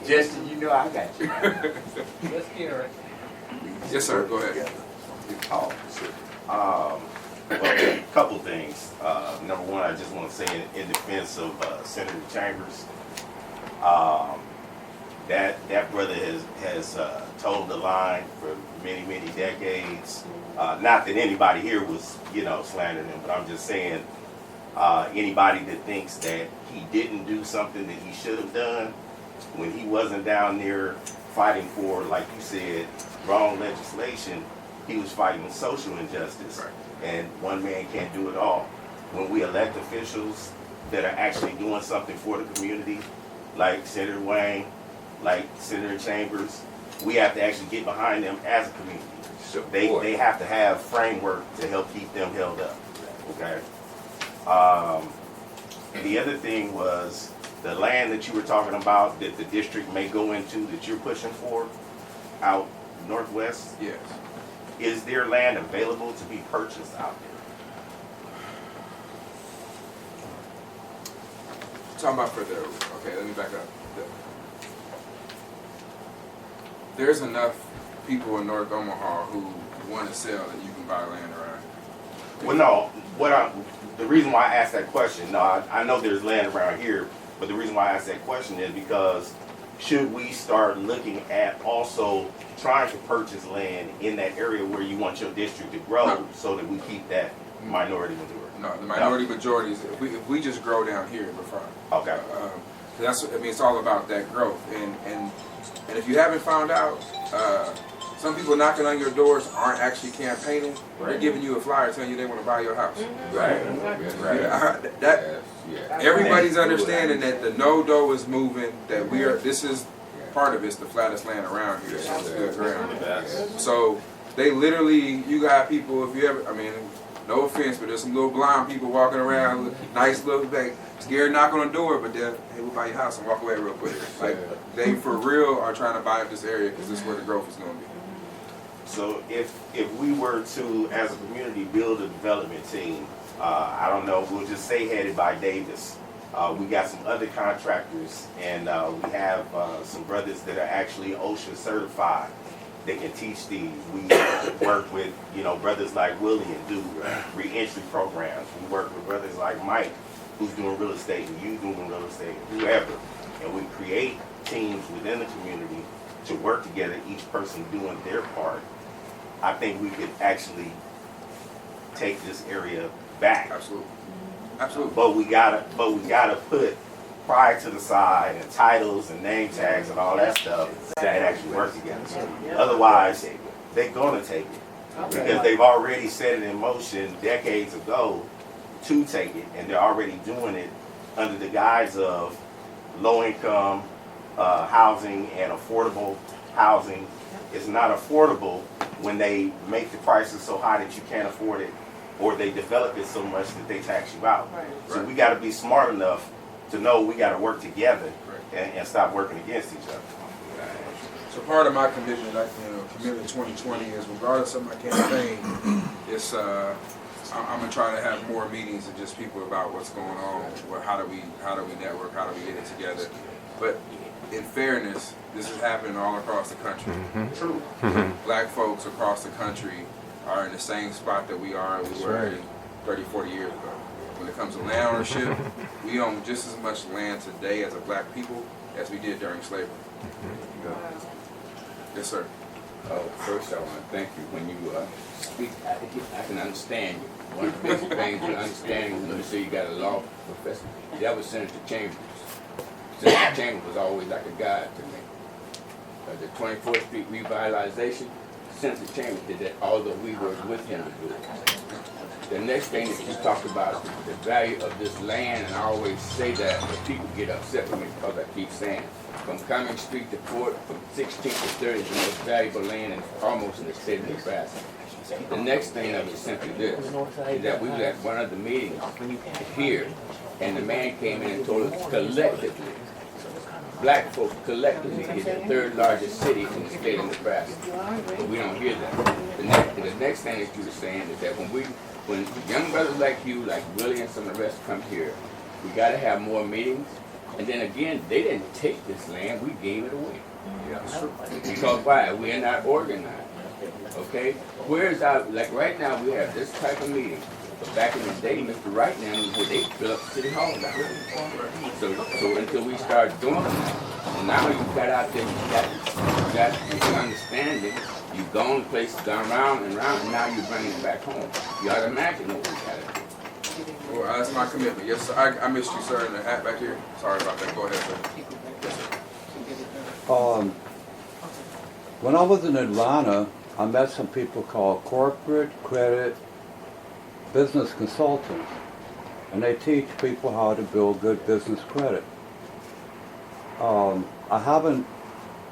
Justin, you know I got you. Let's hear it. Yes, sir, go ahead. Oh, well, a couple things. Number one, I just want to say in defense of Senator Chambers, that brother has told the line for many, many decades. Not that anybody here was, slandering him, but I'm just saying anybody that thinks that he didn't do something that he should have done when he wasn't down there fighting for, like you said, wrong legislation, he was fighting social injustice. Right. And one man can't do it all. When we elect officials that are actually doing something for the community, like Senator Wayne, like Senator Chambers, we have to actually get behind them as a community. They have to have framework to help keep them held up. Okay. The other thing was the land that you were talking about that the district may go into that you're pushing for out northwest. Yes. Is there land available to be purchased out there? Talking about for the, okay, let me back up. There's enough people in North Omaha who want to sell that you can buy land around. Well, no. The reason why I asked that question, I know there's land around here, but the reason why I asked that question is because should we start looking at also trying to purchase land in that area where you want your district to grow so that we keep that minority majority? No, the minority majorities, if we just grow down here, we're fine. Okay. It's all about that growth. And if you haven't found out, some people knocking on your doors aren't actually campaigning. Right. They're giving you a flyer telling you they want to buy your house. Mm-hmm. Right. Everybody's understanding that the no-do is moving, that this is part of it's the flattest land around here, so it's good ground. So they literally, you got people, if you ever, no offense, but there's some little blind people walking around, nice little, scared knock on the door, but they're, hey, we'll buy your house and walk away real quick. Like, they for real are trying to buy up this area because this is where the growth is going to be. So if we were to, as a community, build a development team, I don't know, we'll just say headed by Davis. We got some other contractors, and we have some brothers that are actually OSHA certified. They can teach these. We work with, brothers like Willie and do re-entry programs. We work with brothers like Mike, who's doing real estate, and you doing real estate, whoever. And we create teams within the community to work together, each person doing their part. I think we could actually take this area back. Absolutely. Absolutely. But we gotta put pride to the side and titles and name tags and all that stuff that actually work together. Otherwise, they're gonna take it because they've already set it in motion decades ago to take it, and they're already doing it under the guise of low-income housing and affordable housing. It's not affordable when they make the prices so high that you can't afford it, or they develop it so much that they tax you out. Right. So we got to be smart enough to know we got to work together and stop working against each other. So part of my commitment, Commitment 2020, is regardless of my campaign, it's I'm gonna try to have more meetings with just people about what's going on, how do we network, how do we get it together. But in fairness, this is happening all across the country. Mm-hmm. True. Mm-hmm. Black folks across the country are in the same spot that we were 30, 40 years ago. When it comes to land ownership, we own just as much land today as a black people as we did during slavery. Mm-hmm. Yes, sir. First, I want to thank you. When you speak, I can understand you. One of the basic things you understand when you say you got a law professor, that was Senator Chambers. Senator Chambers was always like a guide to me. The 24th Street revitalization, Senator Chambers did that, although we were with him to do it. The next thing that you talked about, the value of this land, and I always say that, but people get upset with me because I keep saying, from Cummings Street to 4th, from 16th to 30th, is the most valuable land in, almost in the state of Nebraska. The next thing of it is simply this, is that we were at one of the meetings here, and the man came in and told us collectively, black folks collectively is the third largest city in the state of Nebraska. But we don't hear that. The next thing that you were saying is that when we when young brothers like you, like Willie and some of the rest come here, we gotta have more meetings. And then again, they didn't take this land, we gave it away. Because why? We are not organized. Okay? Where's our, like right now we have this type of meeting. But back in the day, Mr. Right now, they fill up City Hall now. So until we start doing that, and now you got out there, you got people understanding, you've gone places, gone round and round, and now you're bringing it back home. You ought to imagine what we got to do. Well, that's my commitment. Yes, sir. I missed you, sir, in the hat back here. Sorry about that. Go ahead, sir. Yes, sir. When I was in Atlanta, I met some people called corporate credit business consultants, and they teach people how to build good business credit. I haven't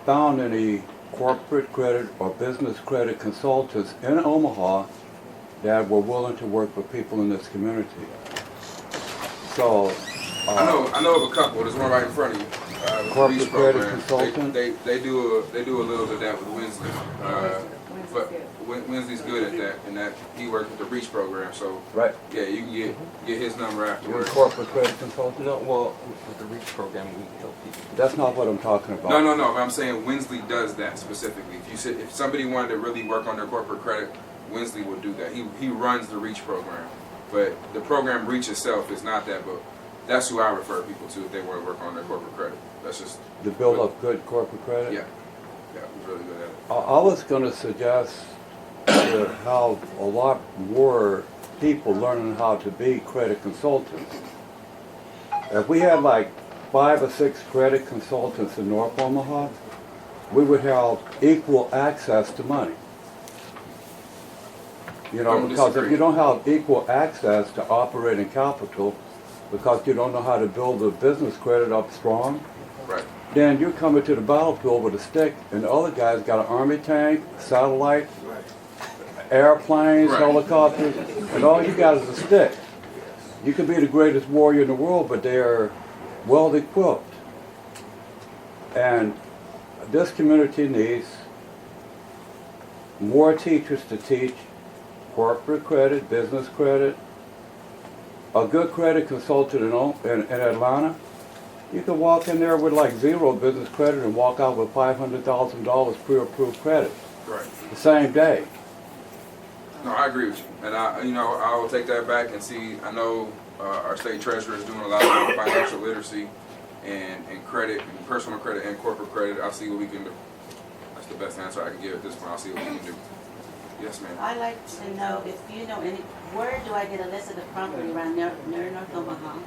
found any corporate credit or business credit consultants in Omaha that were willing to work with people in this community. So I know of a couple. There's one right in front of you. Corporate Reach credit program. consultant. They do a little bit of that with Winsley. But Winsley's good at that, and that he works with the Reach program. So right. Yeah, you can get his number You're a afterwards. corporate credit consultant? No, well, with the REACH program, we help people. That's not what I'm talking about. No. But I'm saying Winsley does that specifically. If somebody wanted to really work on their corporate credit, Winsley will do that. He runs the Reach program, but the program Reach itself is not that. But that's who I refer people to if they want to work on their corporate credit. That's just To build up good corporate credit? Yeah, he's really good at it. I was going to suggest to have a lot more people learning how to be credit consultants. If we had like 5 or 6 credit consultants in North Omaha, we would have equal access to money. You know, Don't because disagree. if you don't have equal access to operating capital, because you don't know how to build a business credit up strong, Right. then you're coming to the battlefield with a stick, and the other guy's got an army tank, satellite, airplanes, Right. helicopters, and all you got is a stick. You could be the greatest warrior in the world, but they are well equipped. And this community needs more teachers to teach corporate credit, business credit. A good credit consultant in Atlanta, you can walk in there with like 0 business credit and walk out with $500,000 pre-approved credit Right. the same day. No, I agree with you, and I will take that back and see. I know our state treasurer is doing a lot of financial literacy and credit, and personal credit and corporate credit. I'll see what we can do. That's the best answer I can give at this point. I'll see what we can do. Yes, ma'am. I'd like to know if you know where do I get a list of the property around near North Omaha?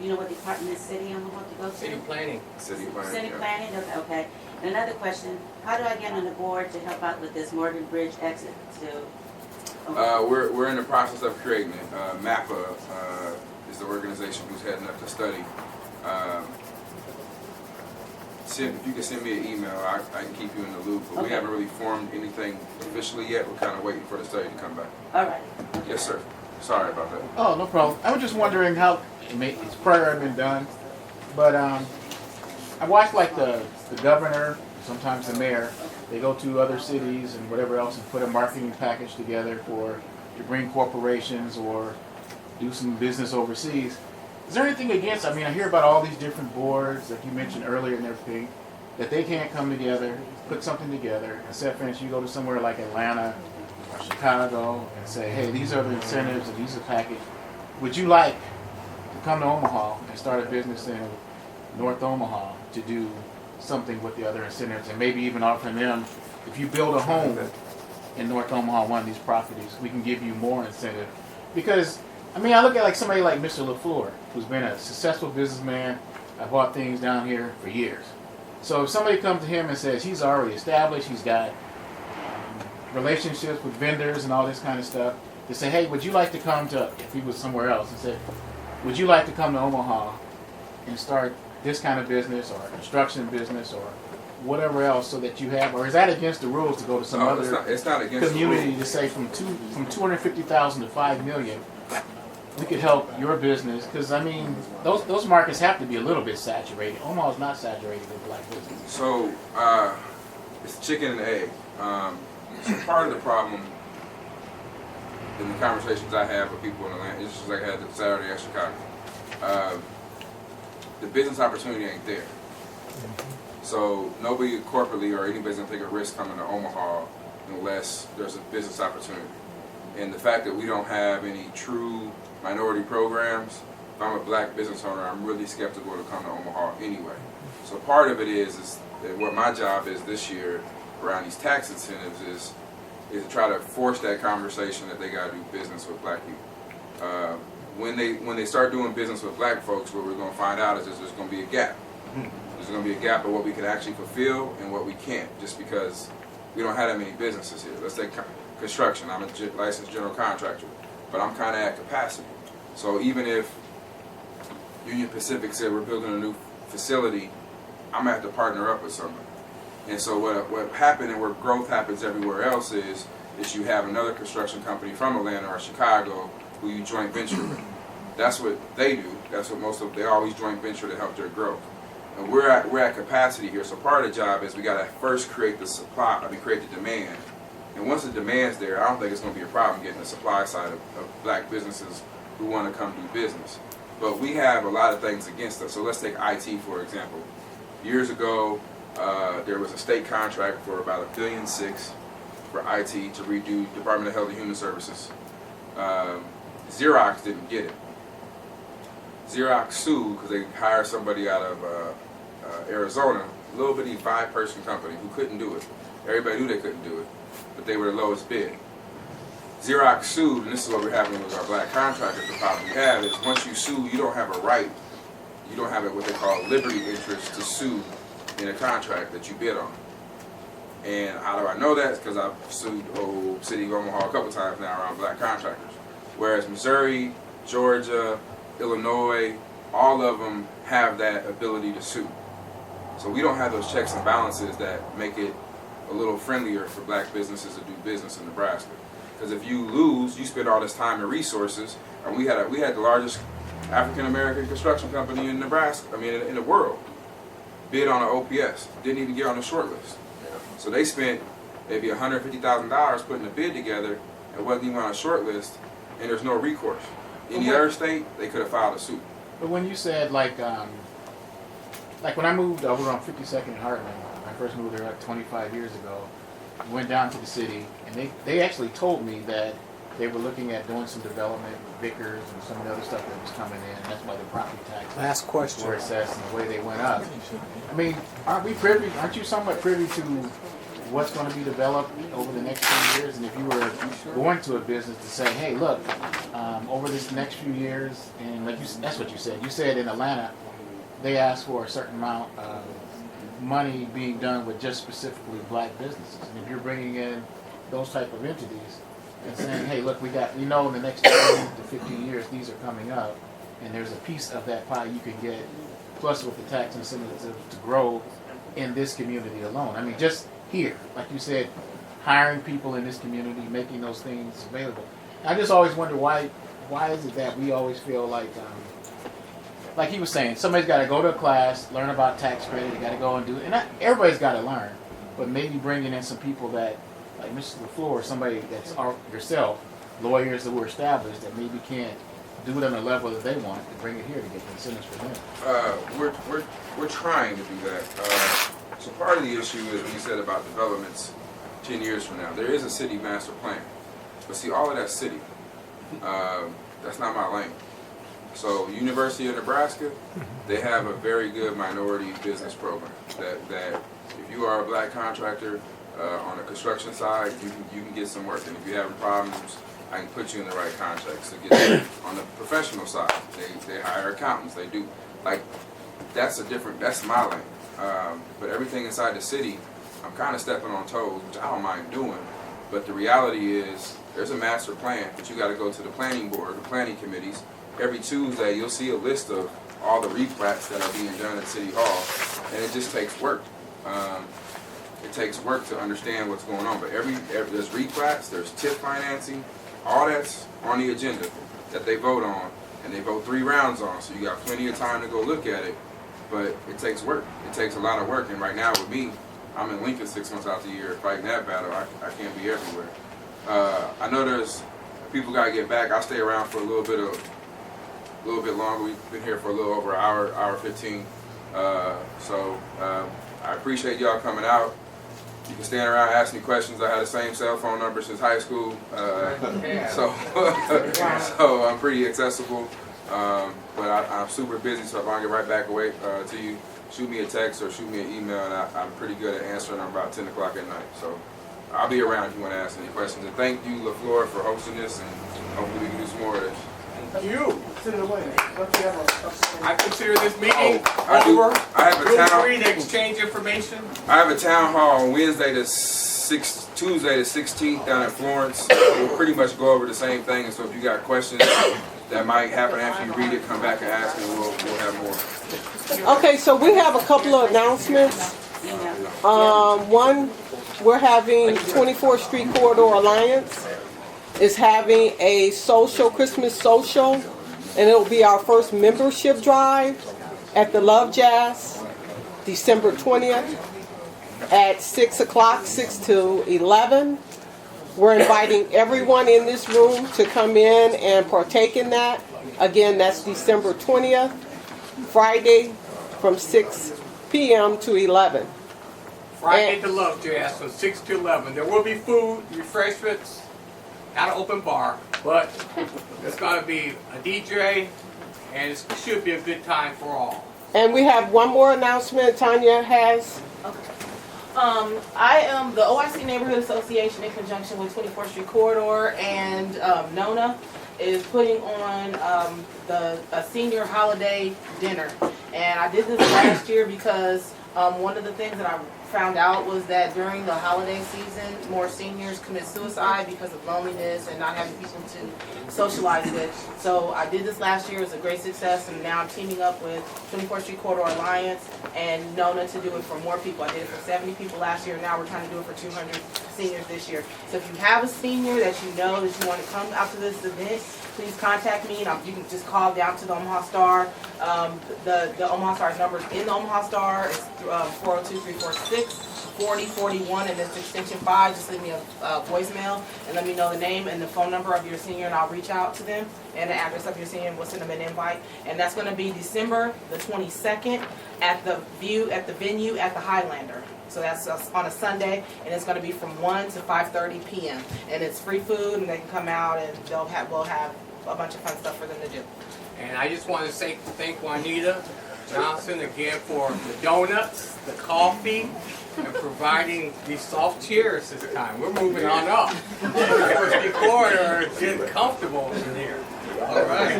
You know what department, city Omaha to go to? City planning. City planning. City yeah. planning, okay. And another question, how do I get on the board to help out with this Morgan Bridge exit to? We're in the process of creating it. MAPA is the organization who's heading up the study. If you can send me an email, I can keep you in the loop. But we haven't really formed anything officially yet. We're kind of waiting for the study to come back. All right. Yes, sir. Sorry about that. Oh, no problem. I was just wondering how it's probably been done, but I watched like the governor, sometimes the mayor. They go to other cities and whatever else and put a marketing package together to bring corporations or do some business overseas. Is there anything against? I mean, I hear about all these different boards that you mentioned earlier and everything, that they can't come together, put something together, and say, for instance, you go to somewhere like Atlanta or Chicago and say, hey, these are the incentives and these are the package. Would you like to come to Omaha and start a business in North Omaha to do something with the other incentives, and maybe even offering them, if you build a home in North Omaha, one of these properties, we can give you more incentive? Because I mean, I look at like somebody like Mr. LaFleur, who's been a successful businessman. I bought things down here for years. So if somebody comes to him and says he's already established, he's got relationships with vendors and all this kind of stuff, to say, hey, would you like to come to, if he was somewhere else, and say, would you like to come to Omaha and start this kind of business or a construction business or whatever else, so that you have, or is that against the rules to go to some other it's not against community the rules. to say from 250,000 to 5 million? We could help your business, because I mean, those markets have to be a little bit saturated. Omaha's not saturated with black business. So it's chicken and egg. So part of the problem in the conversations I have with people in Atlanta, it's just like I had the Saturday at Chicago. The business opportunity ain't there. So nobody corporately or anybody's gonna take a risk coming to Omaha unless there's a business opportunity. And the fact that we don't have any true minority programs, if I'm a black business owner, I'm really skeptical to come to Omaha anyway. So part of it is that what my job is this year around these tax incentives is to try to force that conversation that they got to do business with black people. When they start doing business with black folks, what we're going to find out is there's going to be a gap. There's going to be a gap of what we can actually fulfill and what we can't, just because we don't have that many businesses here. Let's take construction. I'm a licensed general contractor, but I'm kind of at capacity. So even if Union Pacific said we're building a new facility, I'm going to have to partner up with somebody. And so what happened and where growth happens everywhere else is you have another construction company from Atlanta or Chicago who you joint venture with. That's what they do. That's what they always joint venture to help their growth. And we're at capacity here. So part of the job is we got to first create the create the demand. And once the demand's there, I don't think it's going to be a problem getting the supply side of black businesses who want to come do business. But we have a lot of things against us. So let's take IT, for example. Years ago, there was a state contract for about $1.6 billion for IT to redo Department of Health and Human Services. Xerox didn't get it. Xerox sued because they hired somebody out of Arizona, a little bitty 5-person company who couldn't do it. Everybody knew they couldn't do it, but they were the lowest bid. Xerox sued, and this is what we're having with our black contractors. The problem we have is once you sue, you don't have a right, you don't have what they call liberty interest to sue in a contract that you bid on. And how do I know that? It's because I've sued City of Omaha a couple times now around black contractors. Whereas Missouri, Georgia, Illinois, all of them have that ability to sue. So we don't have those checks and balances that make it a little friendlier for black businesses to do business in Nebraska. Because if you lose, you spend all this time and resources. And we had the largest African American construction company in Nebraska, in the world, bid on an OPS, didn't even get on the short list. So they spent maybe $150,000 putting a bid together and wasn't even on a short list, and there's no recourse. Any other state, they could have filed a suit. But when you said like when I moved over on 52nd and Heartland, when I first moved there like 25 years ago, went down to the city, and they actually told me that they were looking at doing some development with Vickers and some of the other stuff that was coming in, and that's why the property tax Last question. were assessed and the way they went up. I mean, aren't you somewhat privy to what's going to be developed over the next few years? And if you were going to a business to say, hey, look, over this next few years, and like that's what you said. You said in Atlanta, they asked for a certain amount of money being done with just specifically black businesses. And if you're bringing in those type of entities and saying, hey, look, we know in the next 10 to 15 years, these are coming up, and there's a piece of that pie you can get, plus with the tax incentives to grow in this community alone. I mean, just here, like you said, hiring people in this community, making those things available. I just always wonder why is it that we always feel like he was saying, somebody's got to go to a class, learn about tax credit, they got to go and do it. And everybody's got to learn, but maybe bringing in some people that, like Mrs. LaFleur, or somebody that's yourself, lawyers that were established that maybe can't do it on the level that they want, to bring it here to get the incentives for them. We're trying to do that. So part of the issue is when you said about developments 10 years from now. There is a city master plan. But see, all of that city, that's not my lane. So University of Nebraska, they have a very good minority business program that if you are a black contractor on the construction side, you can get some work. And if you're having problems, I can put you in the right contracts to get on the professional side. They hire accountants. They do, that's my lane. But everything inside the city, I'm kind of stepping on toes, which I don't mind doing. But the reality is there's a master plan, but you got to go to the planning board, the planning committees. Every Tuesday, you'll see a list of all the replats that are being done at City Hall, and it just takes work. It takes work to understand what's going on. But there's replats, there's TIF financing, all that's on the agenda that they vote on, and they vote 3 rounds on. So you got plenty of time to go look at it. But it takes work. It takes a lot of work. And right now with me, I'm in Lincoln 6 months out the year fighting that battle. I can't be everywhere. I know there's people gotta get back. I'll stay around for a little bit longer. We've been here for a little over an hour 15. I appreciate y'all coming out. You can stand around, ask me questions. I had the same cell phone number since high school, so I'm pretty accessible. But I'm super busy, so if I can get right back away to you, shoot me a text or shoot me an email, and I'm pretty good at answering them about 10 o'clock at night. So I'll be around if you want to ask any questions. And thank you, LaFleur, for hosting this, and hopefully we can do some more of this. Thank you. I consider this meeting over. I have a town. Free to exchange information. I have a town hall on Tuesday the 16th down in Florence. We'll pretty much go over the same thing. And so if you got questions that might happen after you read it, come back and ask, and we'll have more. Okay, so we have a couple of announcements. One, we're having 24th Street Corridor Alliance is having a Christmas social, and it'll be our first membership drive at the Love Jazz, December 20th at 6 o'clock, 6 to 11. We're inviting everyone in this room to come in and partake in that. Again, that's December 20th, Friday, from 6 p.m. to 11. Friday to Love Jazz from 6 to 11. There will be food, refreshments, not an open bar, but there's going to be a DJ, and it should be a good time for all. And we have one more announcement Tanya has. I am the OIC Neighborhood Association in conjunction with 24th Street Corridor and Nona is putting on a senior holiday dinner. And I did this last year because one of the things that I found out was that during the holiday season, more seniors commit suicide because of loneliness and not having people to socialize with. So I did this last year. It was a great success, and now I'm teaming up with 24th Street Corridor Alliance and Nona to do it for more people. I did it for 70 people last year. Now we're trying to do it for 200 seniors this year. So if you have a senior that you know that you want to come out to this event, please contact me. And you can just call down to the Omaha Star. The Omaha Star's number is in the Omaha Star. It's 402-346-4041, and it's extension 5. Just leave me a voicemail and let me know the name and the phone number of your senior, and I'll reach out to them, and the address of your senior, and we'll send them an invite. And that's going to be December the 22nd at the venue at the Highlander. So that's on a Sunday, and it's going to be from 1 to 5:30 p.m. And it's free food, and they can come out, and we'll have a bunch of fun stuff for them to do. And I just want to thank Juanita Johnson again for the donuts, the coffee, and providing these soft chairs this time. We're moving on up. The corridor is getting comfortable in here. All right.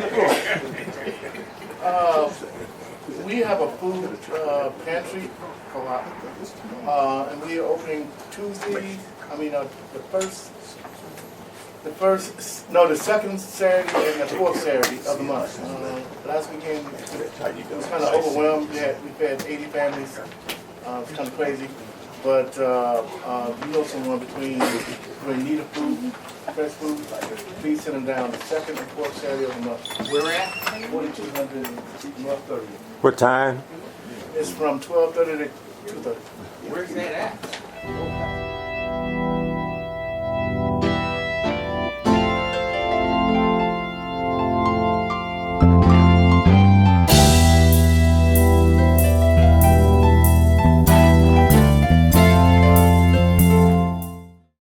We have a food pantry co-op, and we are opening Tuesday. The second Saturday and the fourth Saturday of the month. Last weekend it was kind of overwhelmed. We fed 80 families. It's kind of crazy, but you know someone between need of food, fresh food, please send them down the second and fourth Saturday of the month. Where at? 4200 North 30th. What time? It's from 12:30 to 2:30. Where's that at?